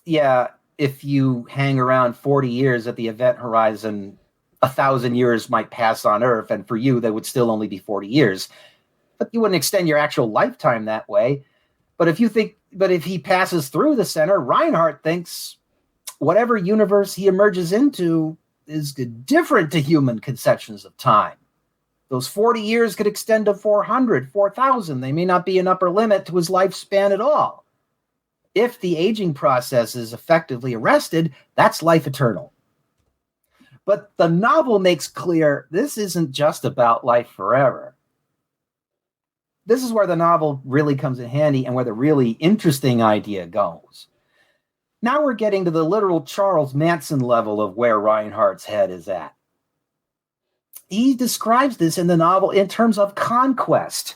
Yeah, if you hang around 40 years at the event horizon, 1,000 years might pass on Earth, and for you, that would still only be 40 years. But you wouldn't extend your actual lifetime that way. But if he passes through the center, Reinhardt thinks whatever universe he emerges into is different to human conceptions of time. Those 40 years could extend to 400, 4,000. They may not be an upper limit to his lifespan at all. If the aging process is effectively arrested, that's life eternal. But the novel makes clear this isn't just about life forever. This is where the novel really comes in handy and where the really interesting idea goes. Now we're getting to the literal Charles Manson level of where Reinhardt's head is at. He describes this in the novel in terms of conquest.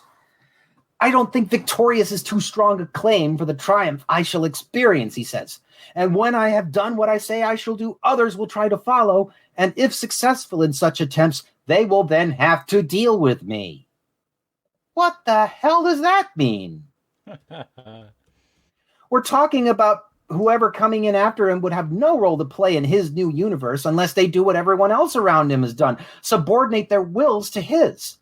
I don't think victorious is too strong a claim for the triumph I shall experience, he says. And when I have done what I say I shall do, others will try to follow, and if successful in such attempts, they will then have to deal with me. What the hell does that mean? We're talking about whoever coming in after him would have no role to play in his new universe unless they do what everyone else around him has done, subordinate their wills to his.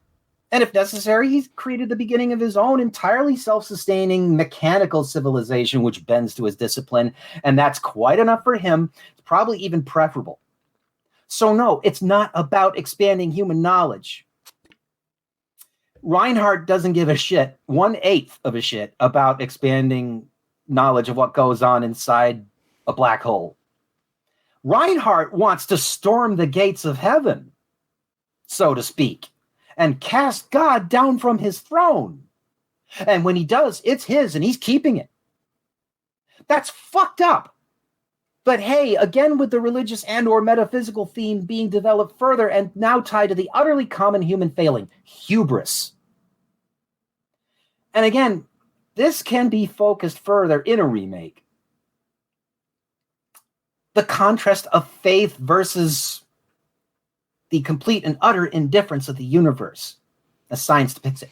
And if necessary, he's created the beginning of his own entirely self-sustaining mechanical civilization which bends to his discipline, and that's quite enough for him. It's probably even preferable. So no, it's not about expanding human knowledge. Reinhardt doesn't give a shit, 1/8 of a shit, about expanding knowledge of what goes on inside a black hole. Reinhardt wants to storm the gates of heaven, so to speak, and cast God down from his throne. And when he does, it's his, and he's keeping it. That's fucked up. But hey, again, with the religious and or metaphysical theme being developed further and now tied to the utterly common human failing, hubris. And again, this can be focused further in a remake. The contrast of faith versus the complete and utter indifference of the universe, as science depicts it.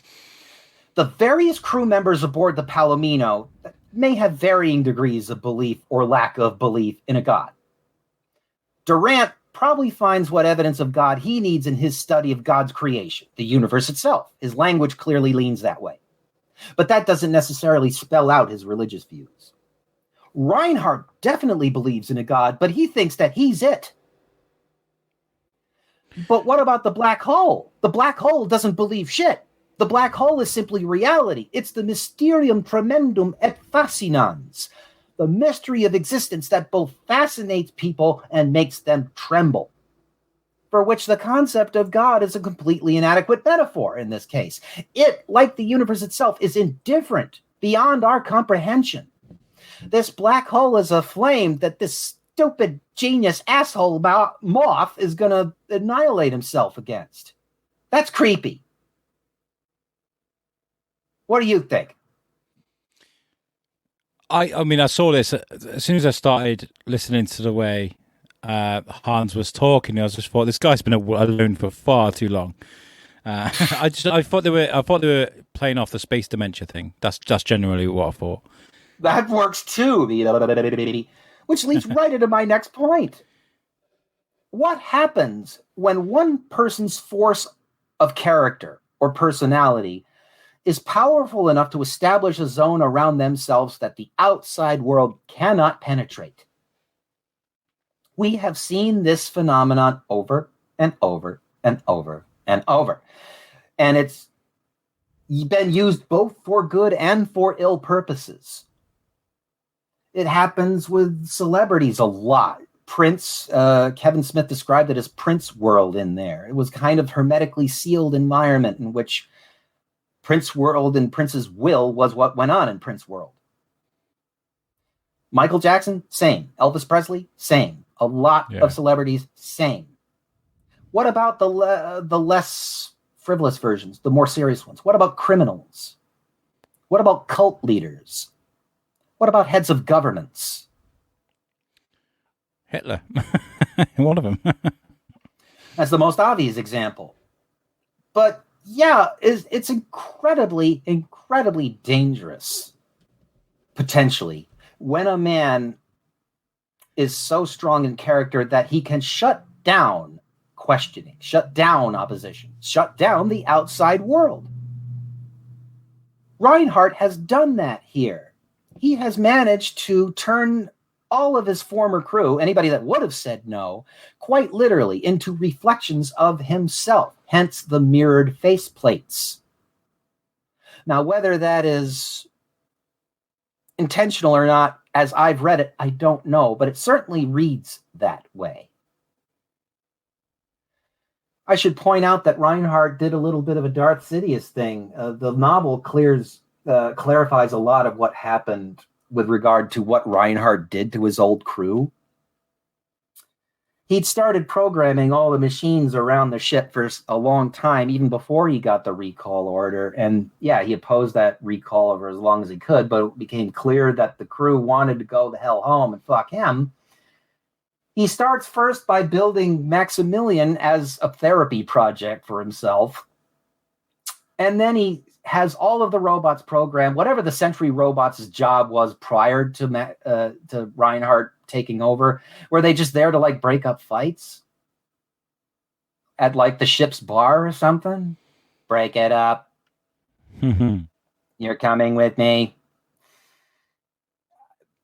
The various crew members aboard the Palomino may have varying degrees of belief or lack of belief in a god. Durant probably finds what evidence of God he needs in his study of God's creation, the universe itself. His language clearly leans that way. But that doesn't necessarily spell out his religious views. Reinhardt definitely believes in a god, but he thinks that he's it. But what about the black hole? The black hole doesn't believe shit. The black hole is simply reality. It's the mysterium tremendum et fascinans, the mystery of existence that both fascinates people and makes them tremble, for which the concept of God is a completely inadequate metaphor in this case. It, like the universe itself, is indifferent, beyond our comprehension. This black hole is a flame that this stupid genius asshole moth is going to annihilate himself against. That's creepy. What do you think? I mean, I saw this as soon as I started listening to the way Hans was talking. I just thought this guy's been alone for far too long. I thought they were playing off the space dementia thing. That's generally what I thought. That works too. Which leads right into my next point. What happens when one person's force of character or personality is powerful enough to establish a zone around themselves that the outside world cannot penetrate? We have seen this phenomenon over and over and over and over. And it's been used both for good and for ill purposes. It happens with celebrities a lot. Prince, Kevin Smith described it as Prince World in there. It was kind of hermetically sealed environment in which Prince World and Prince's will was what went on in Prince World. Michael Jackson, same. Elvis Presley, same. A lot of celebrities, same. What about the less frivolous versions, the more serious ones? What about criminals? What about cult leaders? What about heads of governments? Hitler, one of them. That's the most obvious example. But yeah, it's incredibly, incredibly dangerous, potentially, when a man is so strong in character that he can shut down questioning, shut down opposition, shut down the outside world. Reinhardt has done that here. He has managed to turn all of his former crew, anybody that would have said no, quite literally into reflections of himself, hence the mirrored faceplates. Now, whether that is intentional or not, as I've read it, I don't know, but it certainly reads that way. I should point out that Reinhardt did a little bit of a Darth Sidious thing. The novel clarifies a lot of what happened with regard to what Reinhardt did to his old crew. He'd started programming all the machines around the ship for a long time, even before he got the recall order. And yeah, he opposed that recall for as long as he could, but it became clear that the crew wanted to go the hell home and fuck him. He starts first by building Maximilian as a therapy project for himself. And then he has all of the robots programmed, whatever the Sentry Robots' job was prior to Reinhardt taking over. Were they just there to like break up fights at like the ship's bar or something? Break it up. You're coming with me.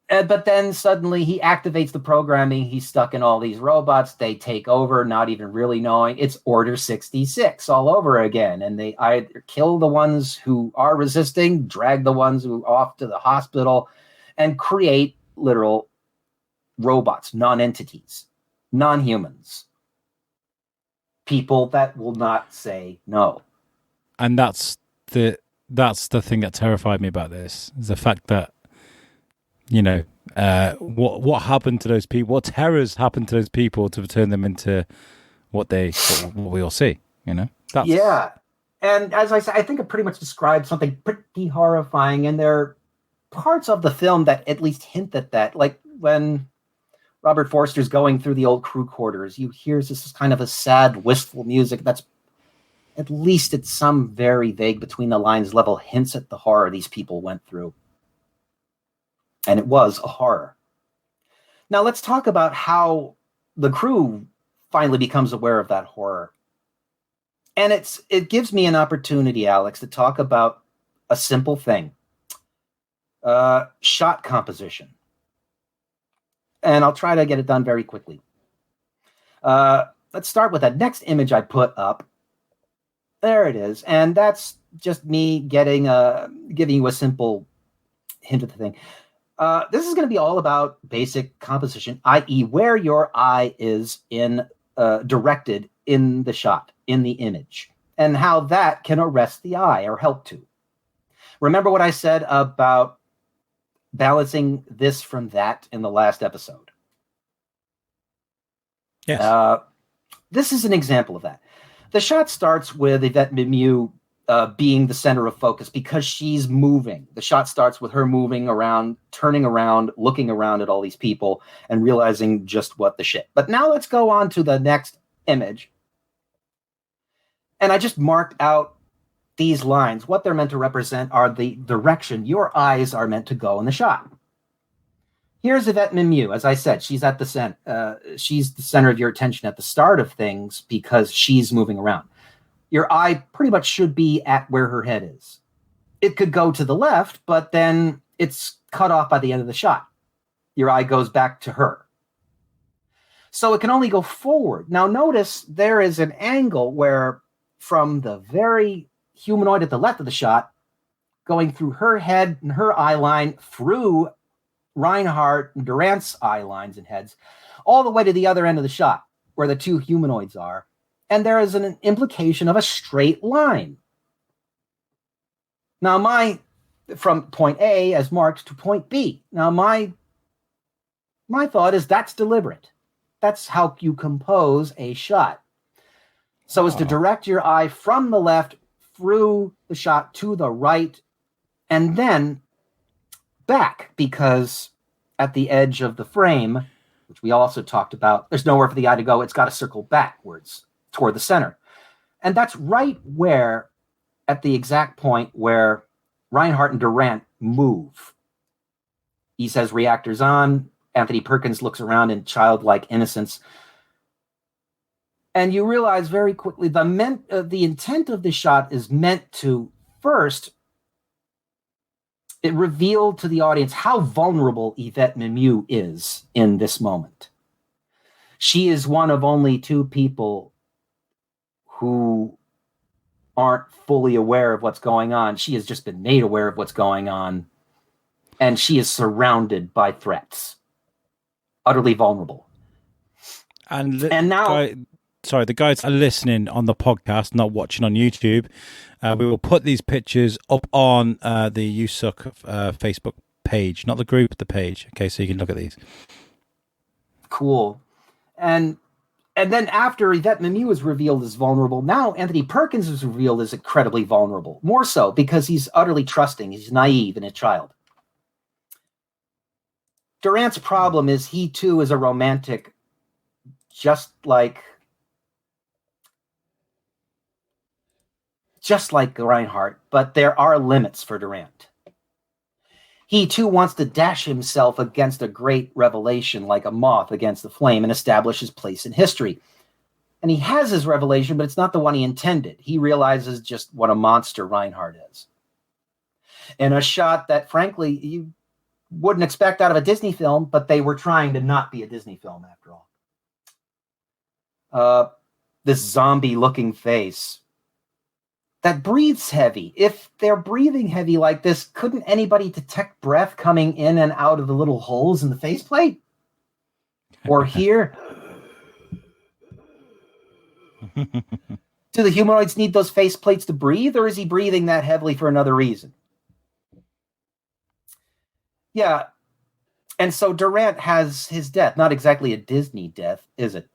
But then suddenly he activates the programming. He's stuck in all these robots. They take over, not even really knowing. It's Order 66 all over again. And they either kill the ones who are resisting, drag the ones who are off to the hospital, and create literal robots, non-entities, non-humans, people that will not say no. And that's the thing that terrified me about this, is the fact that, you know, what happened to those people, what terrors happened to those people to turn them into what we all see, you know? Yeah. And as I said, I think it pretty much describes something pretty horrifying, and there are parts of the film that at least hint at that. Like when Robert Forster's going through the old crew quarters, you hear this kind of a sad, wistful music that's, at least at some very vague between the lines level, hints at the horror these people went through. And it was a horror. Now let's talk about how the crew finally becomes aware of that horror. And it gives me an opportunity, Alex, to talk about a simple thing. Shot composition. And I'll try to get it done very quickly. Let's start with that next image I put up. There it is. And that's just me giving you a simple hint of the thing. This is going to be all about basic composition, i.e. where your eye is directed in the shot, in the image, and how that can arrest the eye or help to. Remember what I said about balancing this from that in the last episode? Yes. This is an example of that. The shot starts with Yvette Mimieux being the center of focus because she's moving. The shot starts with her moving around, turning around, looking around at all these people, and realizing just what the shit. But now let's go on to the next image. And I just marked out these lines. What they're meant to represent are the direction your eyes are meant to go in the shot. Here's Yvette Mimieux. As I said, she's at the center. She's the center of your attention at the start of things because she's moving around. Your eye pretty much should be at where her head is. It could go to the left, but then it's cut off by the end of the shot. Your eye goes back to her. So it can only go forward. Now notice there is an angle where from the very humanoid at the left of the shot, going through her head and her eye line, through Reinhardt and Durant's eye lines and heads, all the way to the other end of the shot, where the two humanoids are. And there is an implication of a straight line. Now from point A as marked to point B. Now my thought is that's deliberate. That's how you compose a shot. So as to direct your eye from the left through the shot to the right, and then back, because at the edge of the frame, which we also talked about, there's nowhere for the eye to go. It's got to circle backwards toward the center. And that's right where, at the exact point where Reinhardt and Durant move. He says, reactors on. Anthony Perkins looks around in childlike innocence. And you realize very quickly the intent of the shot is meant to, first, it revealed to the audience how vulnerable Yvette Mimieux is in this moment. She is one of only two people who aren't fully aware of what's going on. She has just been made aware of what's going on, and she is surrounded by threats. Utterly vulnerable. And now... the guys are listening on the podcast, not watching on YouTube. We will put these pictures up on the USUK Facebook page, not the group, the page. Okay, so you can look at these. Cool. And then after Yvette Mimieux is revealed as vulnerable, now Anthony Perkins is revealed as incredibly vulnerable. More so because he's utterly trusting. He's naive and a child. Durant's problem is he too is a romantic, just like Reinhardt, but there are limits for Durant. He too wants to dash himself against a great revelation like a moth against the flame and establish his place in history. And he has his revelation, but it's not the one he intended. He realizes just what a monster Reinhardt is. In a shot that, frankly, wouldn't expect out of a Disney film, but they were trying to not be a Disney film after all. This zombie-looking face that breathes heavy. If they're breathing heavy like this, couldn't anybody detect breath coming in and out of the little holes in the faceplate? Or here? Do the humanoids need those faceplates to breathe, or is he breathing that heavily for another reason? Yeah. And so Durant has his death. Not exactly a Disney death, is it?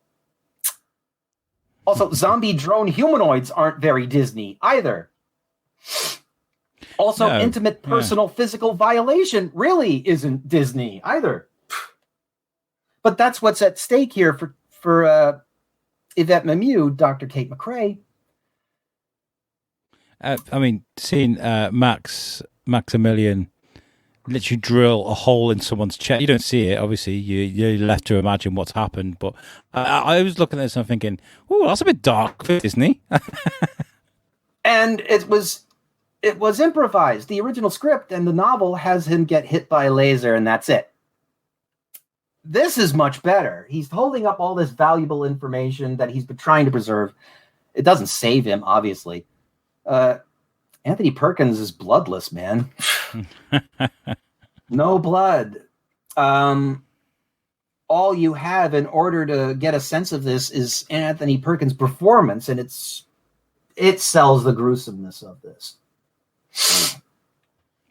Also, zombie drone humanoids aren't very Disney either. Also, no, intimate, personal, physical violation really isn't Disney either. But that's what's at stake here for Yvette Mimieux, Dr. Kate McRae. I mean, seeing Maximilian literally drill a hole in someone's chest. You don't see it, obviously. You're left to imagine what's happened. But I was looking at this and I'm thinking, oh, that's a bit dark for Disney. And it was improvised. The original script and the novel has him get hit by a laser, and that's it. This is much better. He's holding up all this valuable information that he's been trying to preserve. It doesn't save him, obviously. Anthony Perkins is bloodless, man. No blood. All you have in order to get a sense of this is Anthony Perkins' performance, and it sells the gruesomeness of this.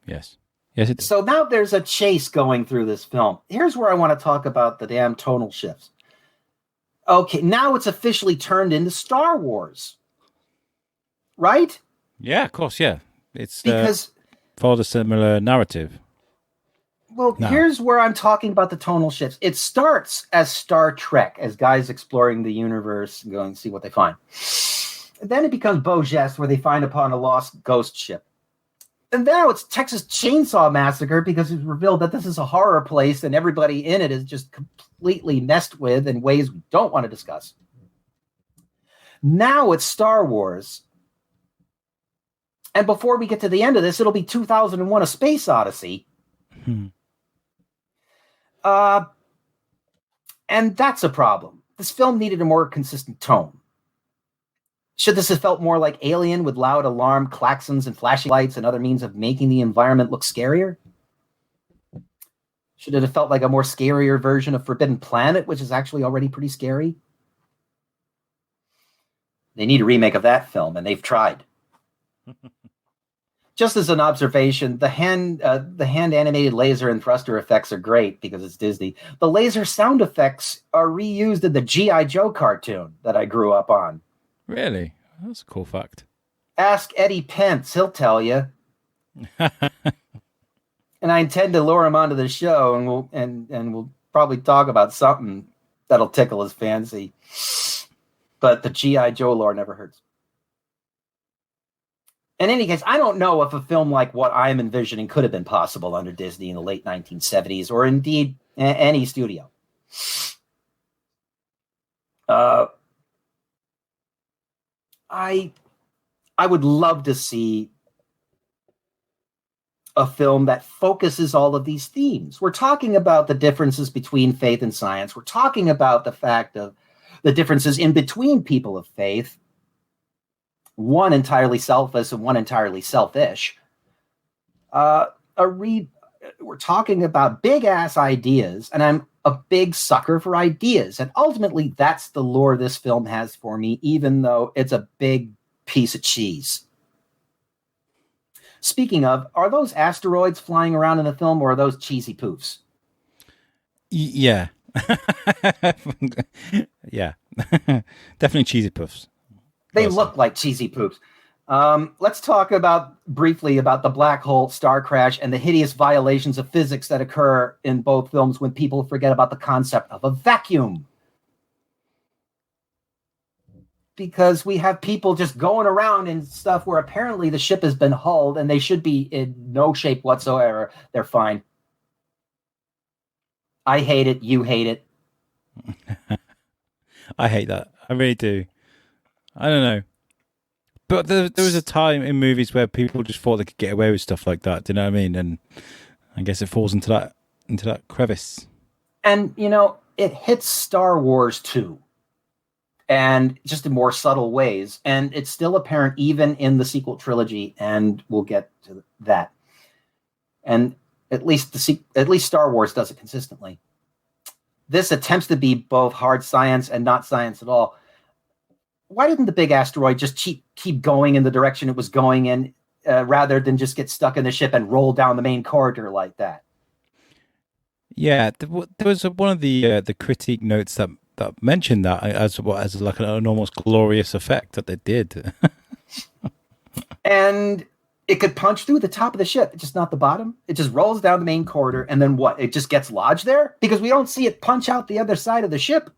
Yes. Yes, it does. So now there's a chase going through this film. Here's where I want to talk about the damn tonal shifts. Okay, now it's officially turned into Star Wars. Right? Yeah, of course, yeah. It's because followed a similar narrative. Well, here's where I'm talking about the tonal shifts. It starts as Star Trek, as guys exploring the universe and going to see what they find. And then it becomes Beau Geste, where they find upon a lost ghost ship. And now it's Texas Chainsaw Massacre, because it's revealed that this is a horror place and everybody in it is just completely messed with in ways we don't want to discuss. Now it's Star Wars. And before we get to the end of this, it'll be 2001: A Space Odyssey. And that's a problem. This film needed a more consistent tone. Should this have felt more like Alien, with loud alarm klaxons and flashing lights and other means of making the environment look scarier? Should it have felt like a more scarier version of Forbidden Planet, which is actually already pretty scary? They need a remake of that film, and they've tried. Just as an observation, the hand animated laser and thruster effects are great because it's Disney. The laser sound effects are reused in the G.I. Joe cartoon that I grew up on. Really? That's a cool fact. Ask Eddie Pence, he'll tell you. And I intend to lure him onto the show, and we'll probably talk about something that'll tickle his fancy. But the G.I. Joe lore never hurts. In any case, I don't know if a film like what I'm envisioning could have been possible under Disney in the late 1970s, or indeed any studio. I would love to see a film that focuses all of these themes. We're talking about the differences between faith and science. We're talking about the fact of the differences in between people of faith. One entirely selfless and one entirely selfish. We're talking about big-ass ideas, and I'm a big sucker for ideas. And ultimately, that's the lure this film has for me, even though it's a big piece of cheese. Speaking of, are those asteroids flying around in the film, or are those cheesy poofs? Yeah. Yeah. Definitely cheesy poofs. They look like cheesy poofs. Let's talk briefly about the black hole, star crash, and the hideous violations of physics that occur in both films when people forget about the concept of a vacuum. Because we have people just going around in stuff where apparently the ship has been hulled and they should be in no shape whatsoever. They're fine. I hate it. You hate it. I hate that. I really do. I don't know. But there was a time in movies where people just thought they could get away with stuff like that. Do you know what I mean? And I guess it falls into that crevice. And, it hits Star Wars too. And just in more subtle ways. And it's still apparent even in the sequel trilogy, and we'll get to that. And at least Star Wars does it consistently. This attempts to be both hard science and not science at all. Why didn't the big asteroid just keep going in the direction it was going in, rather than just get stuck in the ship and roll down the main corridor like that? Yeah, there was one of the critique notes that mentioned that as like an almost glorious effect that they did. And it could punch through the top of the ship, just not the bottom. It just rolls down the main corridor, and then what? It just gets lodged there? Because we don't see it punch out the other side of the ship.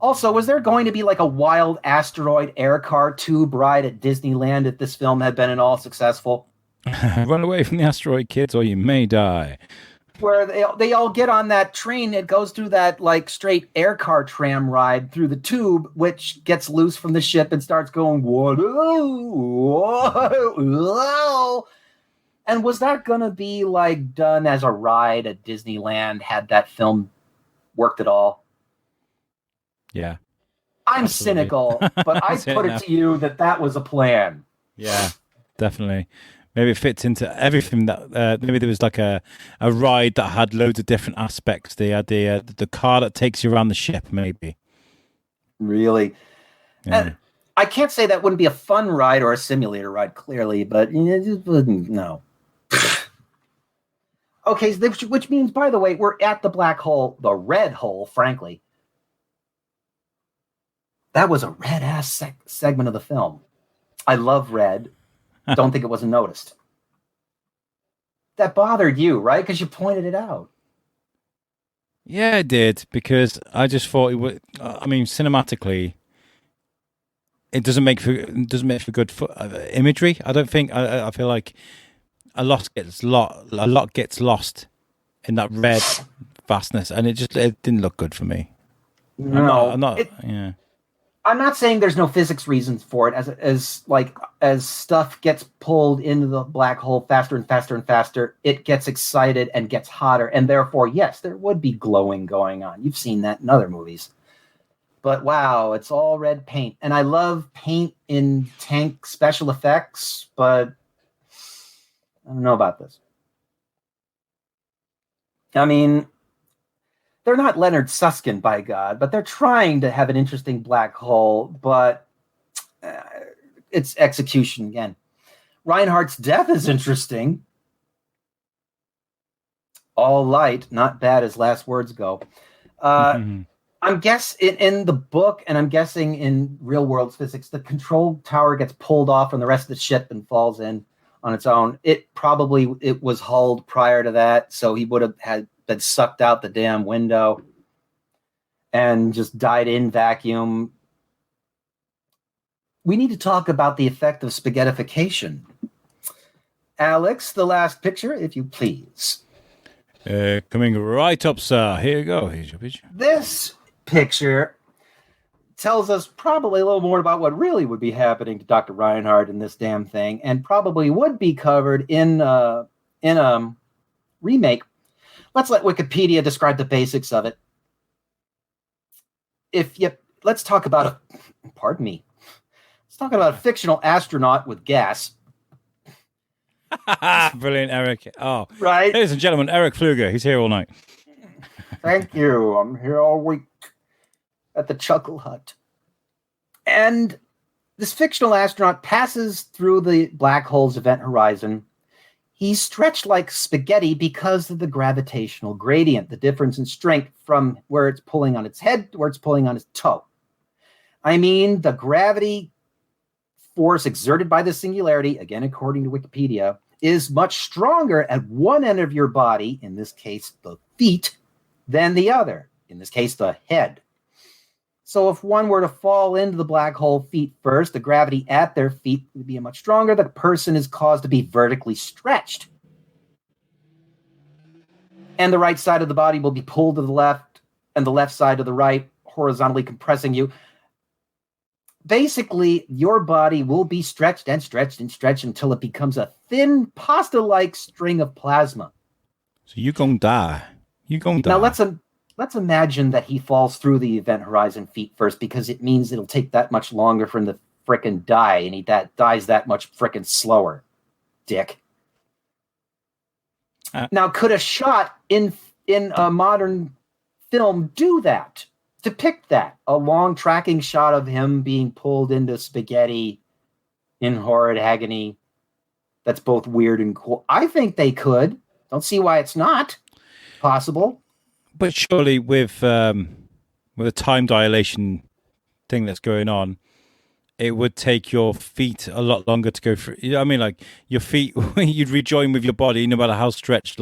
Also, was there going to be like a wild asteroid air car tube ride at Disneyland if this film had been at all successful? Run away from the asteroid, kids, or you may die. Where they all get on that train, it goes through that like straight air car tram ride through the tube, which gets loose from the ship and starts going, whoa, whoa, whoa. And was that going to be like done as a ride at Disneyland had that film worked at all? Yeah. I'm absolutely. Cynical, but I put it to you that was a plan. Yeah, definitely. Maybe it fits into everything that maybe there was like a ride that had loads of different aspects. They had the car that takes you around the ship, maybe. Really? Yeah. And I can't say that wouldn't be a fun ride or a simulator ride, clearly, but it just wouldn't. No. Okay, which means, by the way, we're at the black hole, the red hole, frankly. That was a red-ass segment of the film. I love red. Don't think it wasn't noticed. That bothered you, right? Because you pointed it out. Yeah, it did, because I just thought it would. I mean, cinematically, it doesn't make for good imagery. I don't think. I feel like a lot gets lost in that red vastness, and it didn't look good for me. No, I'm not. Yeah. I'm not saying there's no physics reasons for it, as stuff gets pulled into the black hole faster and faster and faster, it gets excited and gets hotter, and therefore, yes, there would be glowing going on. You've seen that in other movies. But wow, it's all red paint. And I love paint in tank special effects, but I don't know about this. I mean, they're not Leonard Susskind, by God, but they're trying to have an interesting black hole, but it's execution again. Reinhardt's death is interesting. All light, not bad as last words go. I'm guessing in the book, and I'm guessing in real world physics, the control tower gets pulled off from the rest of the ship and falls in on its own. It was hulled prior to that, so he would have been sucked out the damn window and just died in vacuum. We need to talk about the effect of spaghettification. Alex, the last picture, if you please. Coming right up, sir. Here you go. Here's your picture. This picture tells us probably a little more about what really would be happening to Dr. Reinhardt in this damn thing, and probably would be covered in a remake. Let's let Wikipedia describe the basics of it. Let's talk about Let's talk about a fictional astronaut with gas. Brilliant, Eric. Oh, right. Ladies and gentlemen, Erik Pflueger. He's here all night. Thank you. I'm here all week at the Chuckle Hut. And this fictional astronaut passes through the black hole's event horizon. He's stretched like spaghetti because of the gravitational gradient, the difference in strength from where it's pulling on its head to where it's pulling on its toe. I mean, the gravity force exerted by the singularity, again, according to Wikipedia, is much stronger at one end of your body, in this case, the feet, than the other, in this case, the head. So if one were to fall into the black hole feet first, the gravity at their feet would be much stronger. The person is caused to be vertically stretched. And the right side of the body will be pulled to the left, and the left side to the right, horizontally compressing you. basically, your body will be stretched and stretched and stretched until it becomes a thin, pasta-like string of plasma. So you're going to die. You're going to die. Now, let's imagine that he falls through the event horizon feet first, because it means it'll take that much longer for him to frickin' die, and he dies that much frickin' slower, dick. Now, could a shot in a modern film do that? Depict that? A long tracking shot of him being pulled into spaghetti in horrid agony. That's both weird and cool. I think they could. Don't see why it's not possible. But surely with a time dilation thing that's going on, it would take your feet a lot longer to go through. You know what I mean? Like your feet, you'd rejoin with your body, no matter how stretched,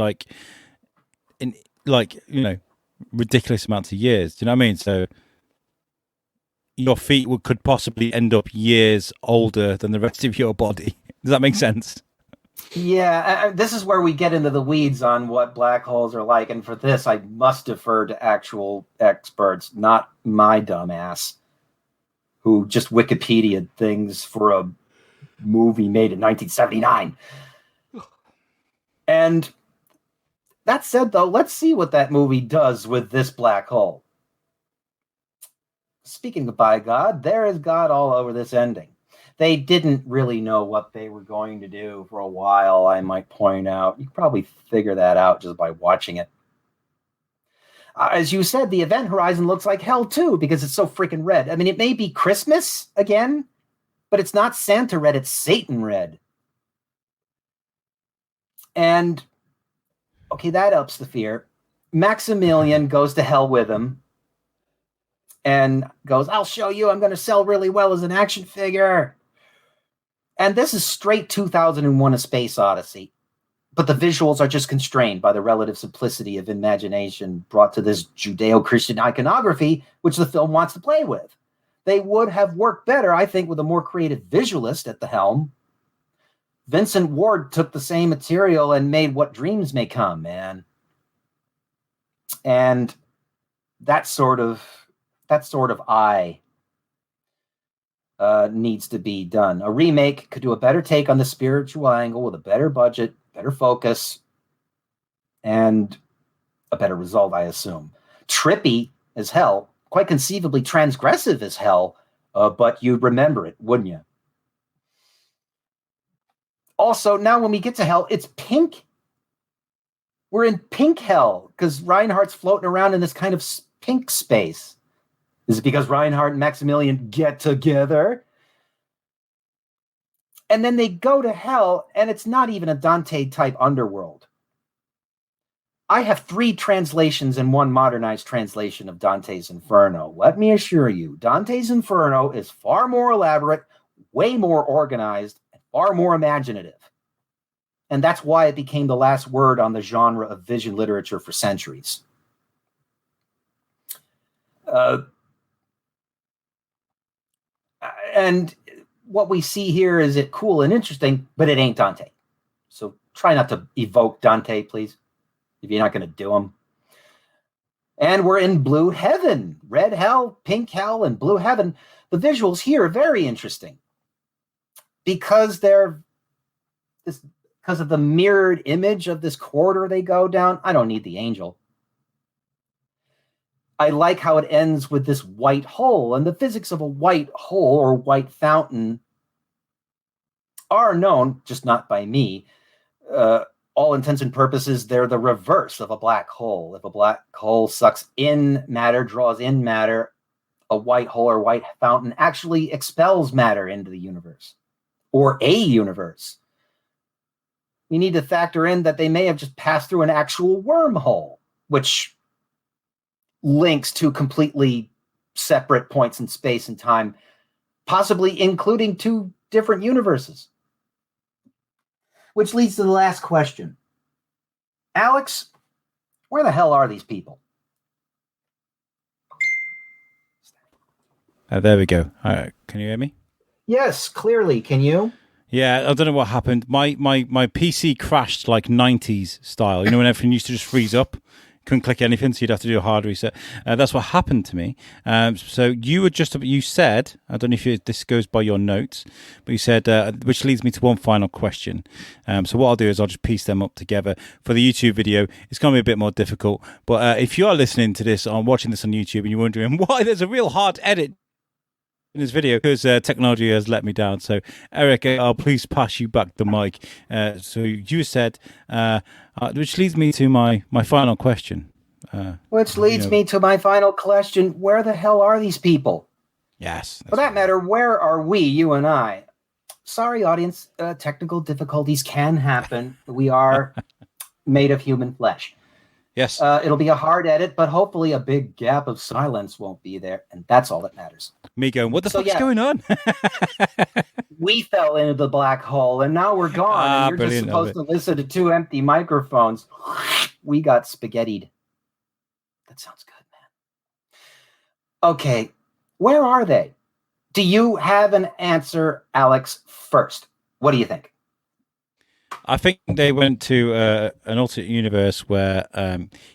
ridiculous amounts of years. Do you know what I mean? So your feet could possibly end up years older than the rest of your body. Does that make sense? Yeah, this is where we get into the weeds on what black holes are like. And for this, I must defer to actual experts, not my dumb ass, who just Wikipedia'd things for a movie made in 1979. And that said, though, let's see what that movie does with this black hole. Speaking of by God, there is God all over this ending. They didn't really know what they were going to do for a while, I might point out. You can probably figure that out just by watching it. As you said, the event horizon looks like hell, too, because it's so freaking red. I mean, it may be Christmas again, but it's not Santa red, it's Satan red. And okay, that ups the fear. Maximilian goes to hell with him and goes, I'll show you, I'm going to sell really well as an action figure. And this is straight 2001: A Space Odyssey. But the visuals are just constrained by the relative simplicity of imagination brought to this Judeo-Christian iconography, which the film wants to play with. They would have worked better, I think, with a more creative visualist at the helm. Vincent Ward took the same material and made What Dreams May Come, man. And that sort of eye needs to be done. A remake could do a better take on the spiritual angle with a better budget, better focus, and a better result, I assume. Trippy as hell, quite conceivably transgressive as hell, but you'd remember it, wouldn't you? Also, now when we get to hell, it's pink. We're in pink hell because Reinhardt's floating around in this kind of pink space. Is it because Reinhardt and Maximilian get together? And then they go to hell, and it's not even a Dante-type underworld. I have 3 translations and 1 modernized translation of Dante's Inferno. Let me assure you, Dante's Inferno is far more elaborate, way more organized, and far more imaginative. And that's why it became the last word on the genre of vision literature for centuries. And what we see here is it cool and interesting, but it ain't Dante. So try not to evoke Dante, please, if you're not going to do him. And we're in blue heaven, red hell, pink hell, and blue heaven. The visuals here are very interesting because because of the mirrored image of this corridor they go down. I don't need the angel. I like how it ends with this white hole, and the physics of a white hole or white fountain are known, just not by me. All intents and purposes, they're the reverse of a black hole. If a black hole sucks in matter, draws in matter, a white hole or white fountain actually expels matter into the universe, or a universe. We need to factor in that they may have just passed through an actual wormhole, which links to completely separate points in space and time, possibly including 2 different universes. Which leads to the last question. Alex, where the hell are these people? There we go. All right. Can you hear me? Yes, clearly. Can you? Yeah, I don't know what happened. My PC crashed like 90s style. You know when everything used to just freeze up? couldn't click anything, so you'd have to do a hard reset. That's what happened to me. So you said, I don't know if this goes by your notes, but you said, which leads me to one final question. So what I'll do is I'll just piece them up together for the YouTube video. It's going to be a bit more difficult, but if you are listening to this or watching this on YouTube and you're wondering why there's a real hard edit in this video, because technology has let me down. So Erik, I'll please pass you back the mic. So you said, which leads me to my final question. Which leads me to my final question: where the hell are these people? Yes. For that matter, where are we, you and I? Sorry, audience. Technical difficulties can happen. We are made of human flesh. Yes. It'll be a hard edit, but hopefully a big gap of silence won't be there, and that's all that matters. Me going, what the fuck's going on? We fell into the black hole, and now we're gone, and you're just supposed to listen to two empty microphones. We got spaghettied. That sounds good, man. Okay, where are they? Do you have an answer, Alex, first? What do you think? I think they went to an alternate universe where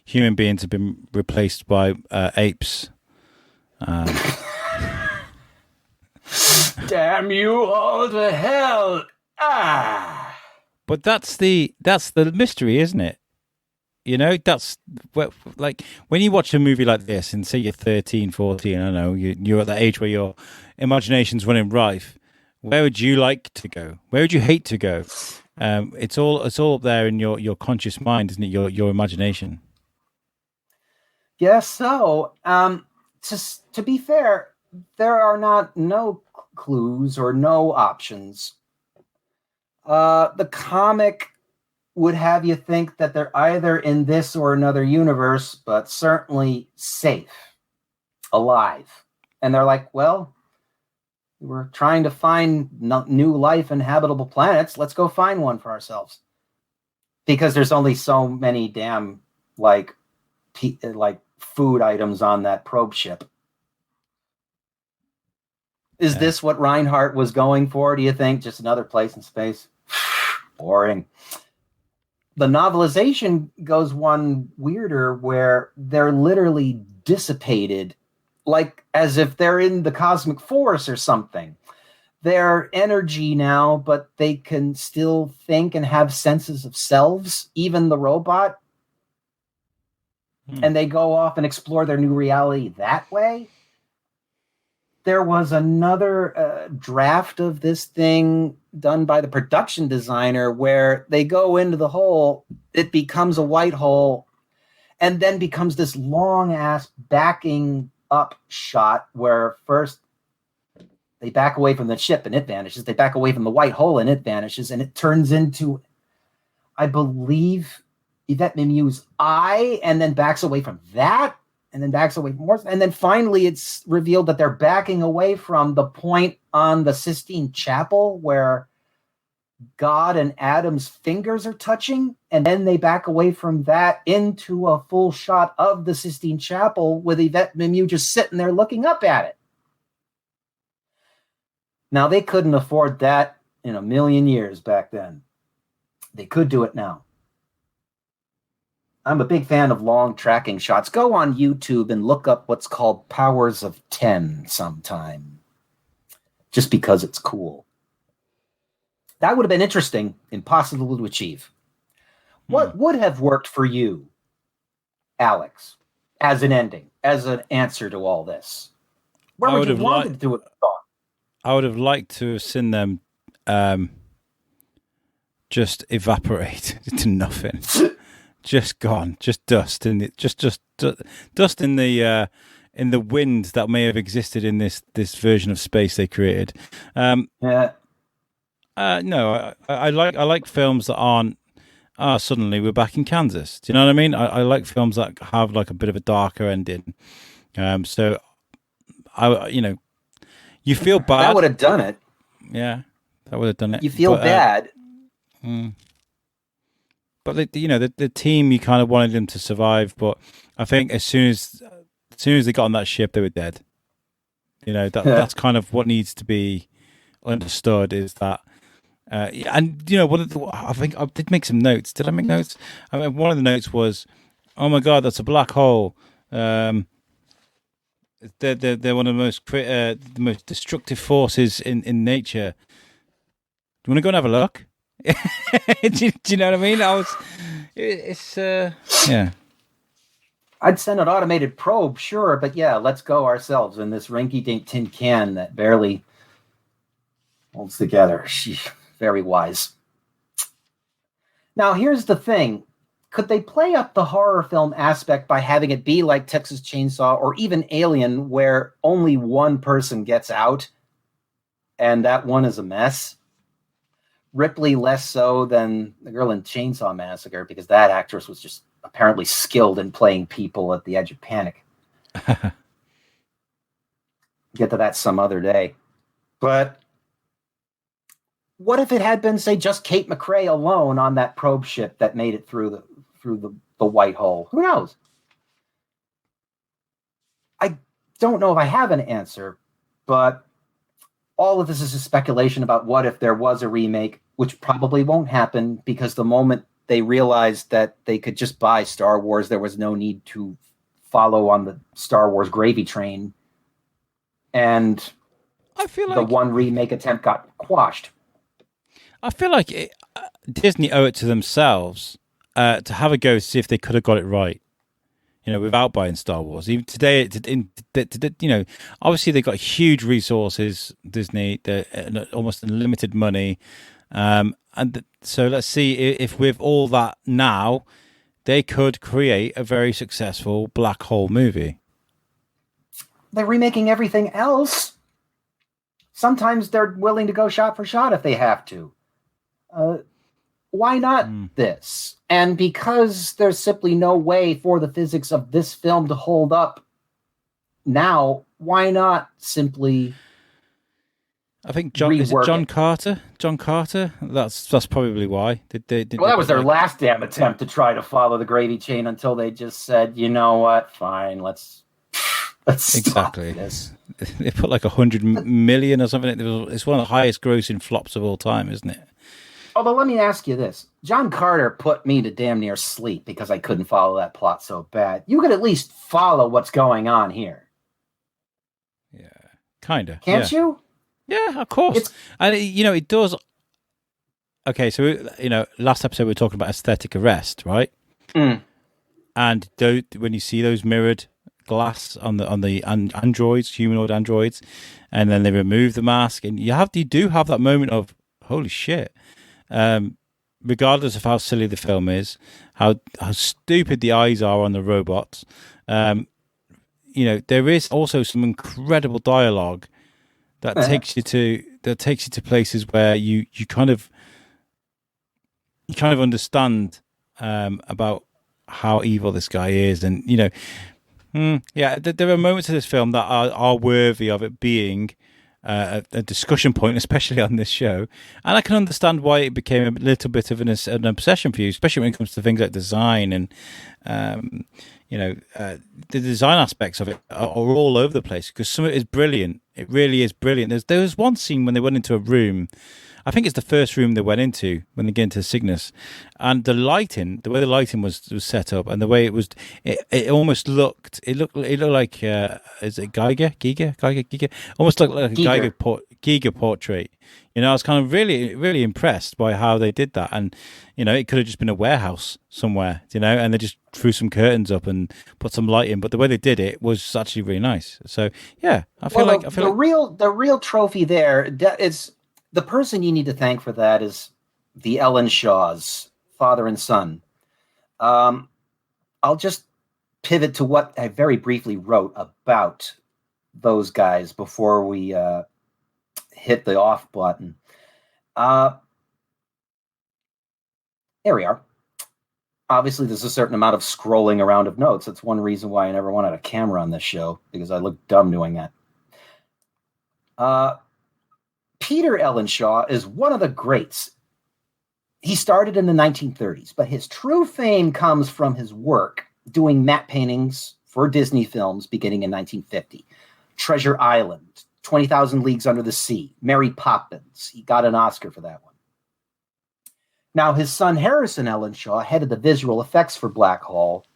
human beings have been replaced by apes. Damn you all to hell! But that's the mystery, isn't it? You know, that's like when you watch a movie like this and say you're 13, 14, I don't know, you're at that age where your imagination's running rife. Where would you like to go? Where would you hate to go? It's all up there in your conscious mind, isn't it? Your imagination. Yes. So, to be fair, there are no clues or no options. The comic would have you think that they're either in this or another universe, but certainly safe, alive. And they're like, well, we're trying to find new life and habitable planets. Let's go find one for ourselves. Because there's only so many damn like food items on that probe ship. Is this what Reinhardt was going for, do you think? Just another place in space? Boring. The novelization goes one weirder where they're literally dissipated, like as if they're in the cosmic force or something. They're energy now, but they can still think and have senses of selves, even the robot. And they go off and explore their new reality that way. There was another draft of this thing done by the production designer where they go into the hole, it becomes a white hole, and then becomes this long-ass backing up shot where first they back away from the ship and it vanishes. They back away from the white hole and it vanishes. And it turns into, I believe, Yvette Mimieux's eye, and then backs away from that. And then backs away from more. And then finally it's revealed that they're backing away from the point on the Sistine Chapel where God and Adam's fingers are touching. And then they back away from that into a full shot of the Sistine Chapel with Yvette Mimieux just sitting there looking up at it. Now, they couldn't afford that in a million years back then. They could do it now. I'm a big fan of long tracking shots. Go on YouTube and look up what's called Powers of 10 sometime. Just because it's cool. That would have been interesting, impossible to achieve. What would have worked for you, Alex, as an ending, as an answer to all this? Where would you want to do it? I would have liked to have seen them just evaporate to nothing. Just gone, just dust in it, just dust in the wind that may have existed in this version of space they created. No, I like films that aren't. Suddenly we're back in Kansas. Do you know what I mean? I like films that have like a bit of a darker ending. So you feel bad. That would have done it. Yeah, that would have done it. You feel bad. But the team, you kind of wanted them to survive, but I think as soon as they got on that ship, they were dead. That's kind of what needs to be understood is that. I think I did make some notes. Did I make notes? I mean, one of the notes was oh my God, that's a black hole. They're one of the most destructive forces in nature. Do you want to go and have a look? do you know what I mean? Yeah. I'd send an automated probe, sure, but yeah, let's go ourselves in this rinky-dink tin can that barely holds together. Sheesh, very wise. Now, here's the thing. Could they play up the horror film aspect by having it be like Texas Chainsaw or even Alien, where only one person gets out, and that one is a mess? Ripley less so than the girl in Chainsaw Massacre, because that actress was just apparently skilled in playing people at the edge of panic. Get to that some other day. But what if it had been, say, just Kate McRae alone on that probe ship that made it through the white hole? Who knows? I don't know if I have an answer, but all of this is a speculation about what if there was a remake, which probably won't happen because the moment they realized that they could just buy Star Wars, there was no need to follow on the Star Wars gravy train. And I feel like the one remake attempt got quashed. I feel like Disney owe it to themselves to have a go to see if they could have got it right. Without buying Star Wars. Even today, obviously they've got huge resources, Disney, almost unlimited money. So let's see if with all that now, they could create a very successful black hole movie. They're remaking everything else. Sometimes they're willing to go shot for shot if they have to. Why not this? And because there's simply no way for the physics of this film to hold up now, why not simply I think John Carter? John Carter? That's probably why. That was their last damn attempt to try to follow the gravy chain until they just said, you know what, fine, let's exactly. Stop this. They put like 100 million or something. It's one of the highest grossing flops of all time, isn't it? Although, let me ask you this. John Carter put me to damn near sleep because I couldn't follow that plot so bad. You could at least follow what's going on here. Yeah, kind of. Can't you? Yeah, of course. And, it does. Okay, so, last episode we were talking about aesthetic arrest, right? Mm. And when you see those mirrored glass on the androids, humanoid androids, and then they remove the mask, and you do have that moment of, holy shit. Regardless of how silly the film is, how stupid the eyes are on the robots, there is also some incredible dialogue that takes you to places where you kind of understand about how evil this guy is, and there are moments of this film that are worthy of it being a discussion point, especially on this show. And I can understand why it became a little bit of an obsession for you, especially when it comes to things like design and the design aspects of it are all over the place, because some of it is brilliant. It really is brilliant. There was one scene when they went into a room. I think it's the first room they went into when they get into Cygnus, and the way the lighting was set up, and the way it almost looked. It looked like is it Giger? Almost like a Giger portrait. I was kind of really, really impressed by how they did that, and it could have just been a warehouse somewhere, and they just threw some curtains up and put some light in. But the way they did it was actually really nice. So yeah, I feel like the real trophy there is. The person you need to thank for that is the Ellenshaws, father and son. I'll just pivot to what I very briefly wrote about those guys before we hit the off button. There we are. Obviously, there's a certain amount of scrolling around of notes. That's one reason why I never wanted a camera on this show, because I look dumb doing that. Peter Ellenshaw is one of the greats. He started in the 1930s, but his true fame comes from his work doing matte paintings for Disney films beginning in 1950. Treasure Island, 20,000 Leagues Under the Sea, Mary Poppins. He got an Oscar for that one. Now, his son Harrison Ellenshaw headed the visual effects for Black Hole,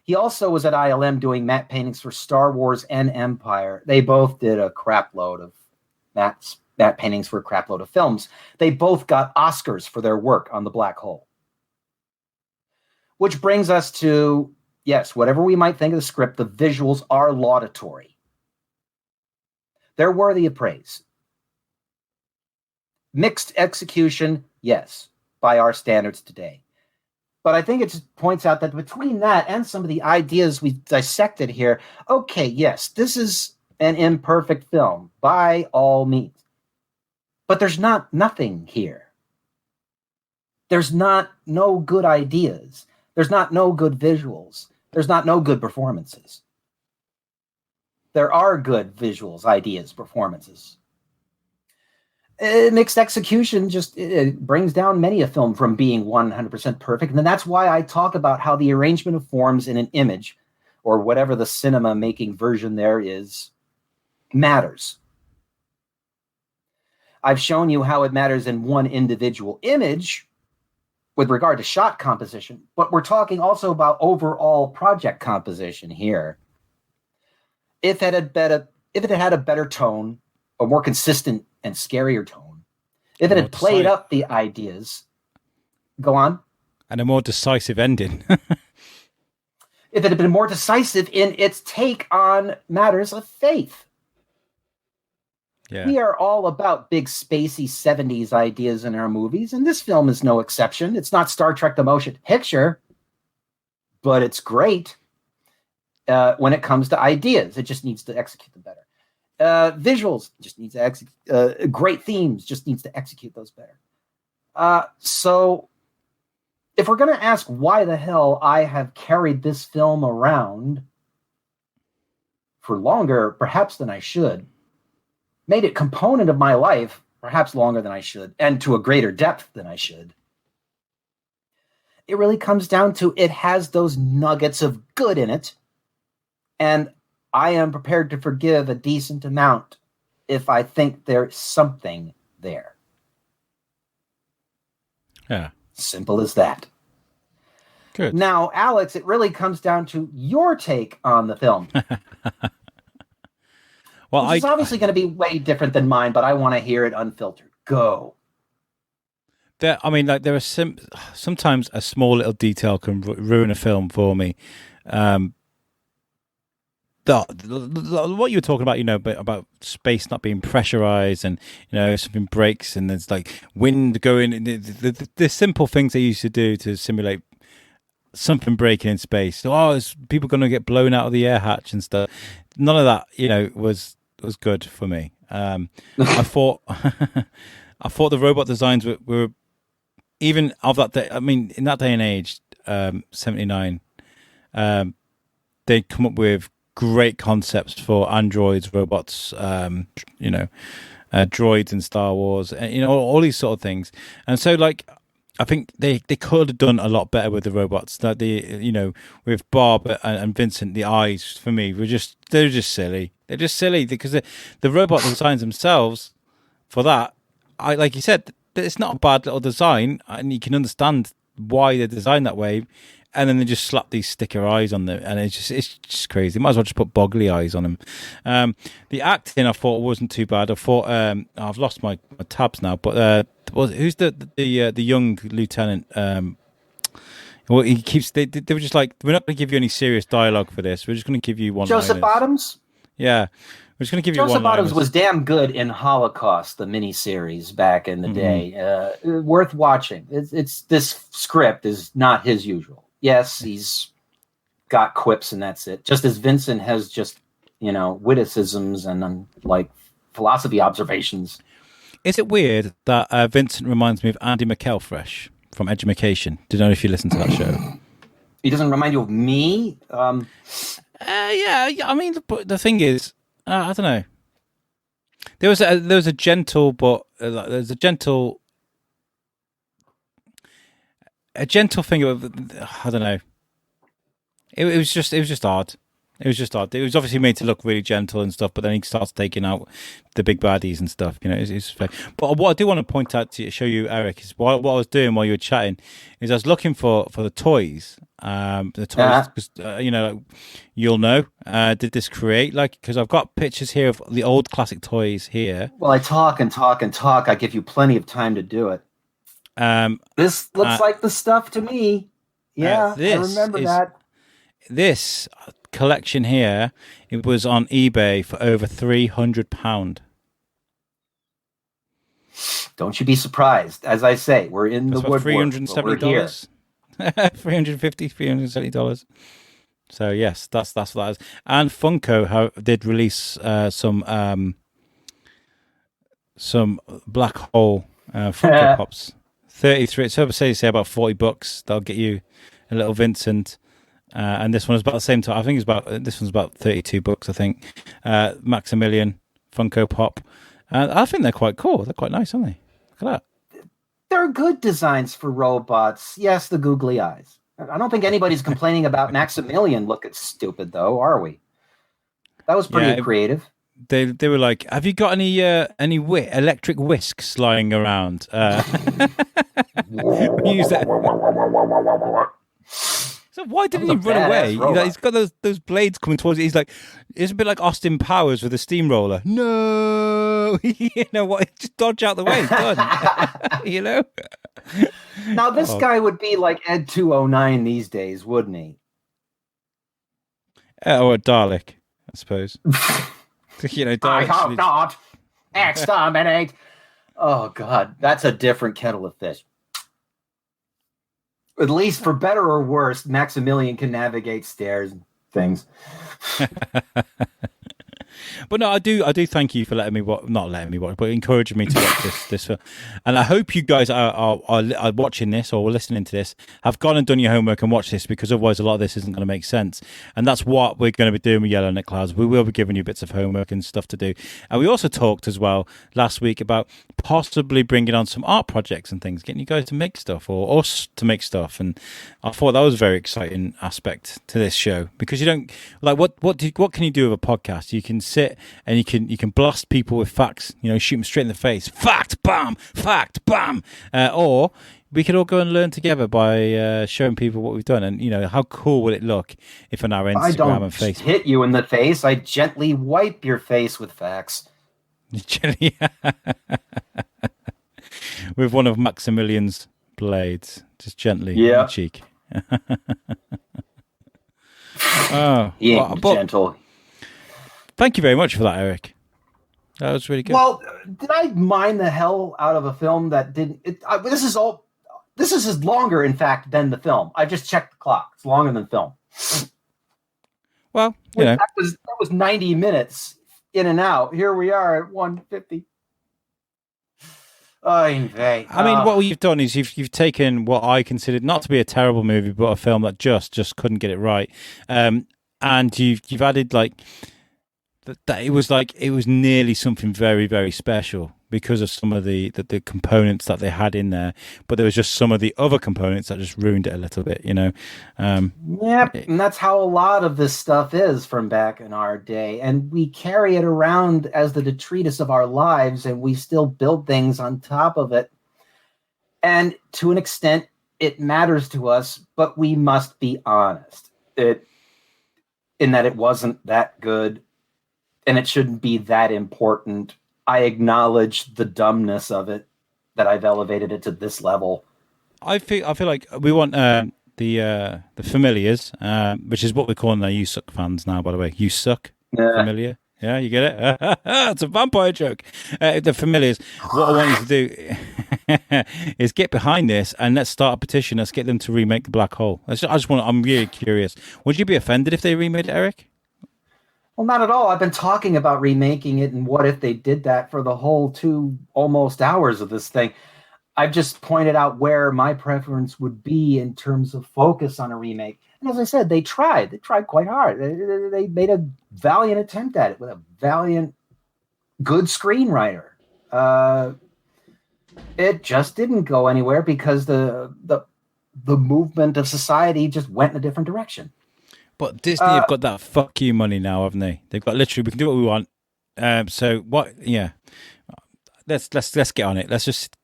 He also was at ILM doing matte paintings for Star Wars and Empire. They both did a crap load of matte paintings for a crap load of films. They both got Oscars for their work on the black hole. Which brings us to, yes, whatever we might think of the script, the visuals are laudatory. They're worthy of praise. Mixed execution, yes, by our standards today. But I think it just points out that between that and some of the ideas we've dissected here, okay, yes, this is an imperfect film by all means. But there's nothing here. There's no good ideas. There's no good visuals. There's no good performances. There are good visuals, ideas, performances. Mixed execution just it brings down many a film from being 100% perfect. And that's why I talk about how the arrangement of forms in an image, or whatever the cinema making version there is, matters. I've shown you how it matters in one individual image with regard to shot composition, but we're talking also about overall project composition here. If it had a better tone, a more consistent and scarier tone, if it had played up the ideas, go on. And a more decisive ending. If it had been more decisive in its take on matters of faith. Yeah. We are all about big spacey 70s ideas in our movies, and this film is no exception. It's not Star Trek The Motion Picture, but it's great when it comes to ideas. It just needs to execute them better. Visuals just needs to execute. Great themes just needs to execute those better. So if we're going to ask why the hell I have carried this film around for longer, perhaps than I should, made it component of my life, perhaps longer than I should, and to a greater depth than I should, it really comes down to it has those nuggets of good in it, and I am prepared to forgive a decent amount if I think there's something there. Yeah. Simple as that. Good. Now, Alex, it really comes down to your take on the film. Well, it's obviously going to be way different than mine, but I want to hear it unfiltered. Go. There are sometimes a small little detail can ruin a film for me. What you were talking about, about space not being pressurized, and something breaks and there's like wind going. The simple things they used to do to simulate something breaking in space. So, is people going to get blown out of the air hatch and stuff? None of that, was good for me. I thought the robot designs were even of that day. I mean, in that day and age, 79, they come up with great concepts for androids, robots, droids in Star Wars, all these sort of things. And so, I think they could have done a lot better with the robots. That with Bob and Vincent, the eyes for me they're just silly. They're just silly because the robot designs themselves for that. Like you said, it's not a bad little design, and you can understand why they're designed that way. And then they just slap these sticker eyes on them, and it's just crazy. Might as well just put boggly eyes on them. The acting I thought wasn't too bad. I thought I've lost my tabs now, but who's the young lieutenant? Well, he keeps they were just like, we're not going to give you any serious dialogue for this. We're just going to give you one. Joseph Bottoms. Yeah, we're just going to give you one. Joseph Bottoms was damn good in Holocaust, the miniseries back in the day. Worth watching. It's this script is not his usual. Yes, he's got quips and that's it. Just as Vincent has just, witticisms and philosophy observations. Is it weird that Vincent reminds me of Andy McElfresh from Edumacation? Did you know if you listen to that show? He doesn't remind you of me? Yeah. I mean, the thing is, I don't know. There was a gentle, but there's a gentle thing of, I don't know. It was just odd. It was just odd. It was obviously made to look really gentle and stuff, but then he starts taking out the big baddies and stuff. You know, it's fair. But what I do want to point out to you, show you, Eric, is what I was doing while you were chatting is I was looking for the toys. Because you know, you'll know. Did this create because I've got pictures here of the old classic toys here. Well, I talk and talk and talk. I give you plenty of time to do it. This looks like the stuff to me. Yeah, I remember that. This collection here, it was on eBay for over £300. Don't you be surprised. As I say, we're in the woodwork. $370. $370. So yes, that's what that is. And Funko did release some black hole Funko Pops. 33. So say about $40. They'll get you a little Vincent. And this one is about the same time. I think this one's about $32. I think Maximilian Funko Pop. I think they're quite cool. They're quite nice, aren't they? Look at that. They're good designs for robots. Yes, the googly eyes. I don't think anybody's complaining about Maximilian looking stupid, though, are we? That was pretty creative. They were like, "Have you got any electric whisks lying around?" We use that. So why didn't he run away? He's got those blades coming towards you. He's like, it's a bit like Austin Powers with a steamroller. No, you know what? Just dodge out the way. Done. You know. Now this guy would be like Ed 209 these days, wouldn't he? Or a Dalek, I suppose. You know, Dalek. I hope not. Exterminate. Oh God, that's a different kettle of fish. At least for better or worse, Maximilian can navigate stairs and things. But no, I do thank you for not letting me watch, but encouraging me to watch this film. And I hope you guys are watching this or listening to this, have gone and done your homework and watched this, because otherwise a lot of this isn't going to make sense. And that's what we're going to be doing with Yellow Net Clouds. We will be giving you bits of homework and stuff to do. And we also talked as well last week about possibly bringing on some art projects and things, getting you guys to make stuff or us to make stuff. And I thought that was a very exciting aspect to this show, because you don't what can you do with a podcast? You can sit and you can blast people with facts, you know, shoot them straight in the face. Fact, bam, or we could all go and learn together by showing people what we've done. And you know, how cool would it look if on our Instagram and Facebook, hit you in the face, I gently wipe your face with facts. With one of Maximilian's blades, just gently in the cheek. Gentle. Thank you very much for that, Eric. That was really good. Well, did I mind the hell out of a film that didn't? This is longer, in fact, than the film. I just checked the clock. It's longer than film. Well, you know, that was 90 minutes in and out. Here we are at 150. I mean, what you've done is you've taken what I considered not to be a terrible movie, but a film that just couldn't get it right, and you've added that it was nearly something very, very special because of some of the components that they had in there, but there was just some of the other components that just ruined it a little bit, you know. And that's how a lot of this stuff is from back in our day, and we carry it around as the detritus of our lives, and we still build things on top of it, and to an extent it matters to us, but we must be honest in that it wasn't that good and it shouldn't be that important. I acknowledge the dumbness of it, that I've elevated it to this level. I feel like we want the familiars, which is what we're calling our USUK fans now, by the way. USUK, familiar. Yeah, you get it? It's a vampire joke. The familiars. What I want you to do is get behind this and let's start a petition. Let's get them to remake the Black Hole. I'm really curious. Would you be offended if they remade it, Eric? Well, not at all. I've been talking about remaking it, and what if they did that for the whole 2 almost hours of this thing. I've just pointed out where my preference would be in terms of focus on a remake. And as I said, they tried. They tried quite hard. They made a valiant attempt at it with a valiant, good screenwriter. It just didn't go anywhere because the movement of society just went in a different direction. But Disney have got that fuck you money now, haven't they? They've got literally, we can do what we want. So what? Yeah, let's get on it. Let's just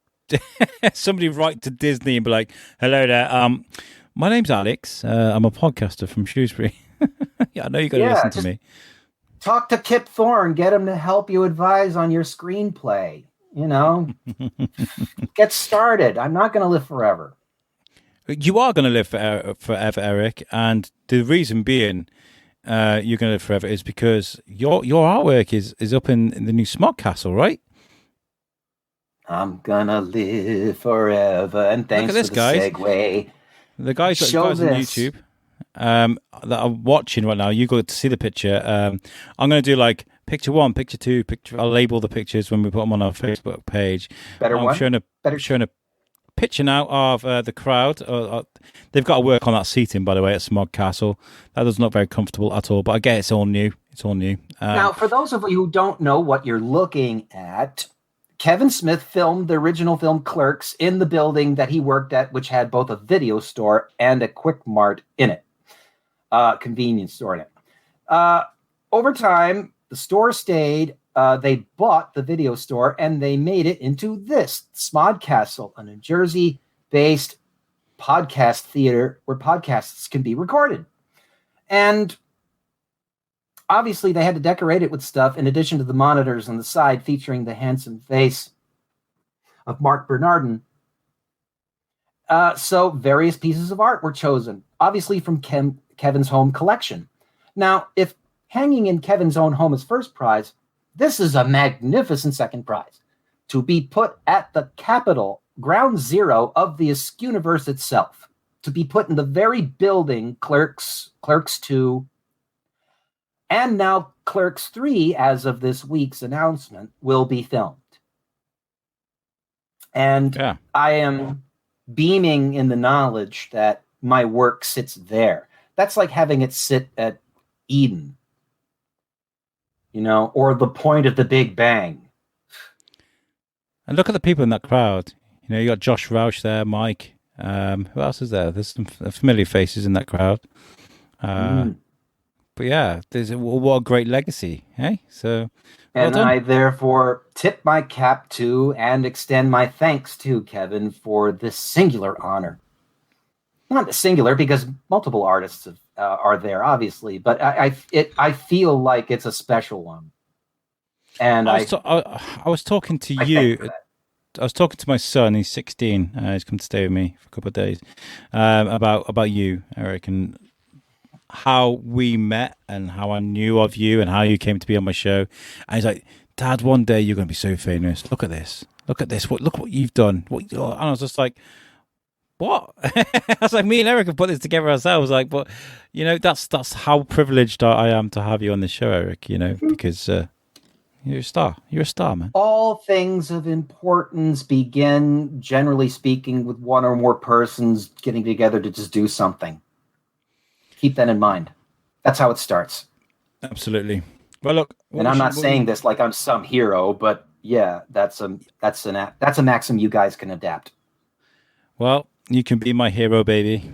somebody write to Disney and be like, "Hello there. My name's Alex. I'm a podcaster from Shrewsbury. Yeah, I know you got to listen to me. Talk to Kip Thorne. Get him to help you advise on your screenplay. You know, get started. I'm not going to live forever. You are going to live forever, Eric. And the reason being you're going to live forever is because your artwork is up in the new Smog Castle, right? I'm going to live forever. And thanks for the segue. The guys on YouTube that are watching right now, you got to see the picture. I'm going to do like picture 1, picture 2, picture. I'll label the pictures when we put them on our Facebook page. I'm showing a picture now of the crowd. They've got to work on that seating, by the way, at Smog Castle. That does not very comfortable at all. But I guess it's all new. It's all new. Now, for those of you who don't know what you're looking at, Kevin Smith filmed the original film Clerks in the building that he worked at, which had both a video store and a Quick Mart in it, convenience store in it. Over time, the store stayed. They bought the video store and they made it into this Smog Castle, a New Jersey-based podcast theater where podcasts can be recorded. And obviously, they had to decorate it with stuff in addition to the monitors on the side featuring the handsome face of Mark Bernardin. So various pieces of art were chosen, obviously from Kevin's home collection. Now, if hanging in Kevin's own home is first prize, this is a magnificent second prize to be put at the capital, ground zero of the Universe itself, to be put in the very building Clerks 2, and now Clerks 3, as of this week's announcement, will be filmed. And I am beaming in the knowledge that my work sits there. That's like having it sit at Eden, you know, or the point of the Big Bang. And look at the people in that crowd. You know, you got Josh Roush there, Mike. Who else is there? There's some familiar faces in that crowd. But yeah, what a great legacy, hey? So, and I therefore tip my cap to and extend my thanks to Kevin for this singular honor. Not singular because multiple artists are there, obviously, but I feel like it's a special one. And I was talking to you. I was talking to my son. He's 16. He's come to stay with me for a couple of days. About you, Eric, and how we met and how I knew of you and how you came to be on my show. And he's like, Dad, one day you're going to be so famous. Look at this. Look at this. Look what you've done. And I was just like, what? I was like, me and Eric have put this together ourselves. Like, but you know, that's how privileged I am to have you on the show, Eric. You know, because you're a star. You're a star, man. All things of importance begin, generally speaking, with one or more persons getting together to just do something. Keep that in mind. That's how it starts. Absolutely. Well, look, and I'm not saying this like I'm some hero, but yeah, that's a maxim you guys can adapt. Well, you can be my hero, baby.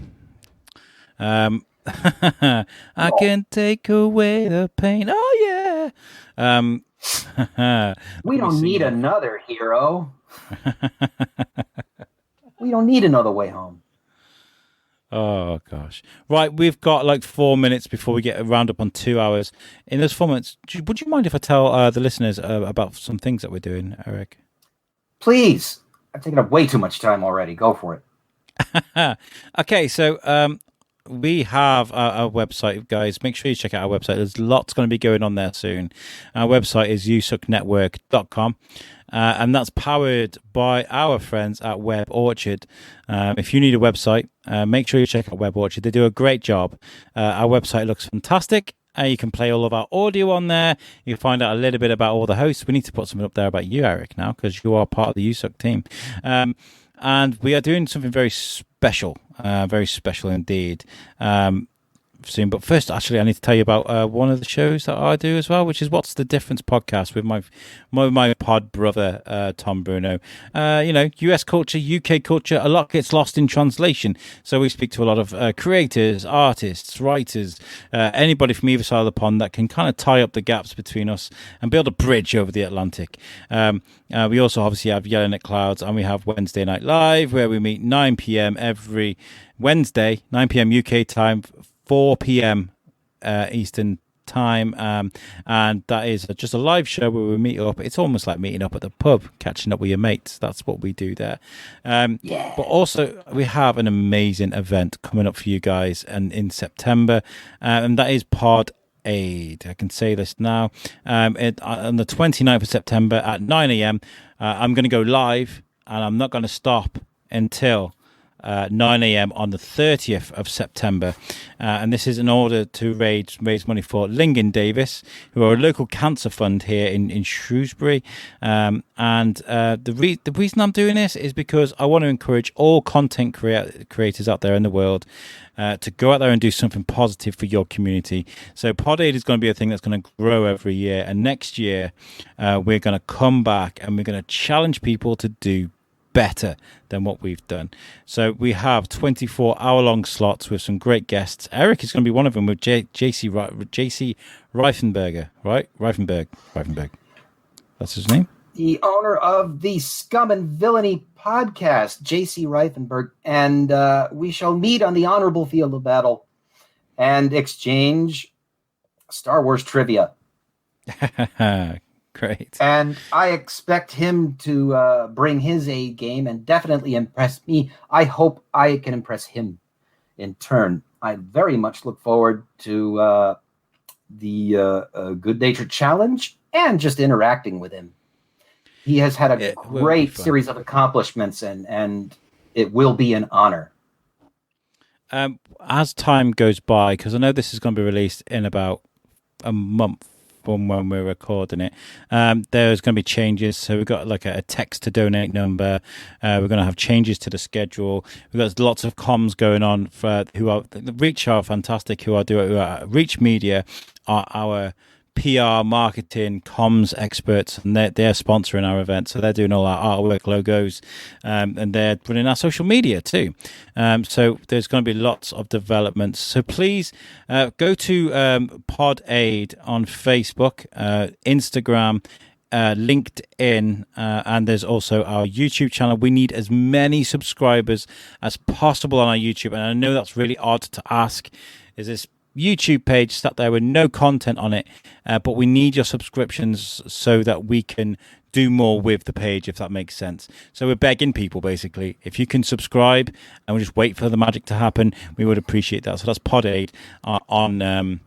I can take away the pain. Oh yeah. We don't need another hero. We don't need another way home. Oh, gosh. Right, we've got like 4 minutes before we get a round up on 2 hours. In those 4 minutes, would you mind if I tell the listeners about some things that we're doing, Eric? Please. I've taken up way too much time already. Go for it. Okay, so we have our website, guys. Make sure you check out our website. There's lots going to be going on there soon. Our website is usuknetwork.com. And that's powered by our friends at Web Orchard. If you need a website, make sure you check out Web Orchard. They do a great job. Our website looks fantastic. You can play all of our audio on there. You can find out a little bit about all the hosts. We need to put something up there about you, Eric, now, because you are part of the USUK team. And we are doing something very special indeed. soon. But first, actually, I need to tell you about one of the shows that I do as well, which is What's the Difference podcast with my pod brother, Tom Bruno. US culture, UK culture, a lot gets lost in translation. So we speak to a lot of creators, artists, writers, anybody from either side of the pond that can kind of tie up the gaps between us and build a bridge over the Atlantic. We also obviously have Yelling at Clouds, and we have Wednesday Night Live, where we meet 9 p.m. every Wednesday, 9 p.m. UK time, 4 p.m. Eastern time, and that is just a live show where we meet up. It's almost like meeting up at the pub, catching up with your mates. That's what we do there. But also we have an amazing event coming up for you guys, and in September, and that is Pod Aid. I can say this now. On the 29th of September at 9 a.m. I'm going to go live, and I'm not going to stop until 9 a.m. on the 30th of September. And this is in order to raise money for Lingen Davis, who are a local cancer fund here in Shrewsbury. And the reason I'm doing this is because I want to encourage all content creators out there in the world to go out there and do something positive for your community. So Pod Aid is going to be a thing that's going to grow every year. And next year, we're going to come back and we're going to challenge people to do better than what we've done. So we have 24-hour-long slots with some great guests. Erik is going to be one of them with JC Reifenberger, right? Reifenberg. That's his name? The owner of the Scum and Villainy podcast, JC Reifenberg, and we shall meet on the honorable field of battle and exchange Star Wars trivia. Great. And I expect him to bring his A game and definitely impress me. I hope I can impress him in turn. I very much look forward to the Good Nature Challenge and just interacting with him. He has had a great series of accomplishments, and it will be an honor. As time goes by, because I know this is going to be released in about a month from when we're recording it, there's going to be changes. So we've got like a text to donate number. We're going to have changes to the schedule. We've got lots of comms going on for Reach are fantastic. Reach Media are our PR, marketing, comms experts, and they're sponsoring our event. So they're doing all our artwork, logos, and they're running our social media too. So there's going to be lots of developments. So please go to Pod Aid on Facebook, Instagram, LinkedIn, and there's also our YouTube channel. We need as many subscribers as possible on our YouTube, and I know that's really odd to ask. Is this YouTube page sat there with no content on it, but we need your subscriptions so that we can do more with the page, if that makes sense. So we're begging people, basically, if you can subscribe and we just wait for the magic to happen, we would appreciate that. So that's Pod Aid on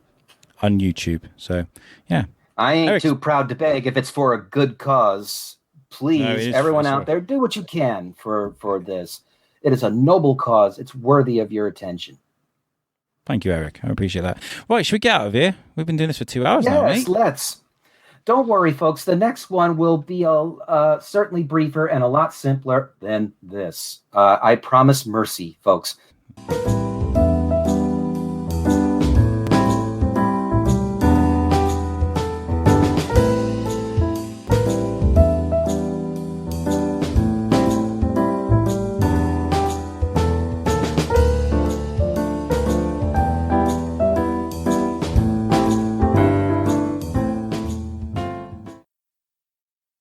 YouTube. So yeah, I ain't too proud to beg if it's for a good cause. Please, everyone out there, do what you can for this. It is a noble cause. It's worthy of your attention. Thank you, Erik. I appreciate that. Right, should we get out of here? We've been doing this for 2 hours now, mate. Yes, let's. Don't worry, folks. The next one will be certainly briefer and a lot simpler than this. I promise mercy, folks.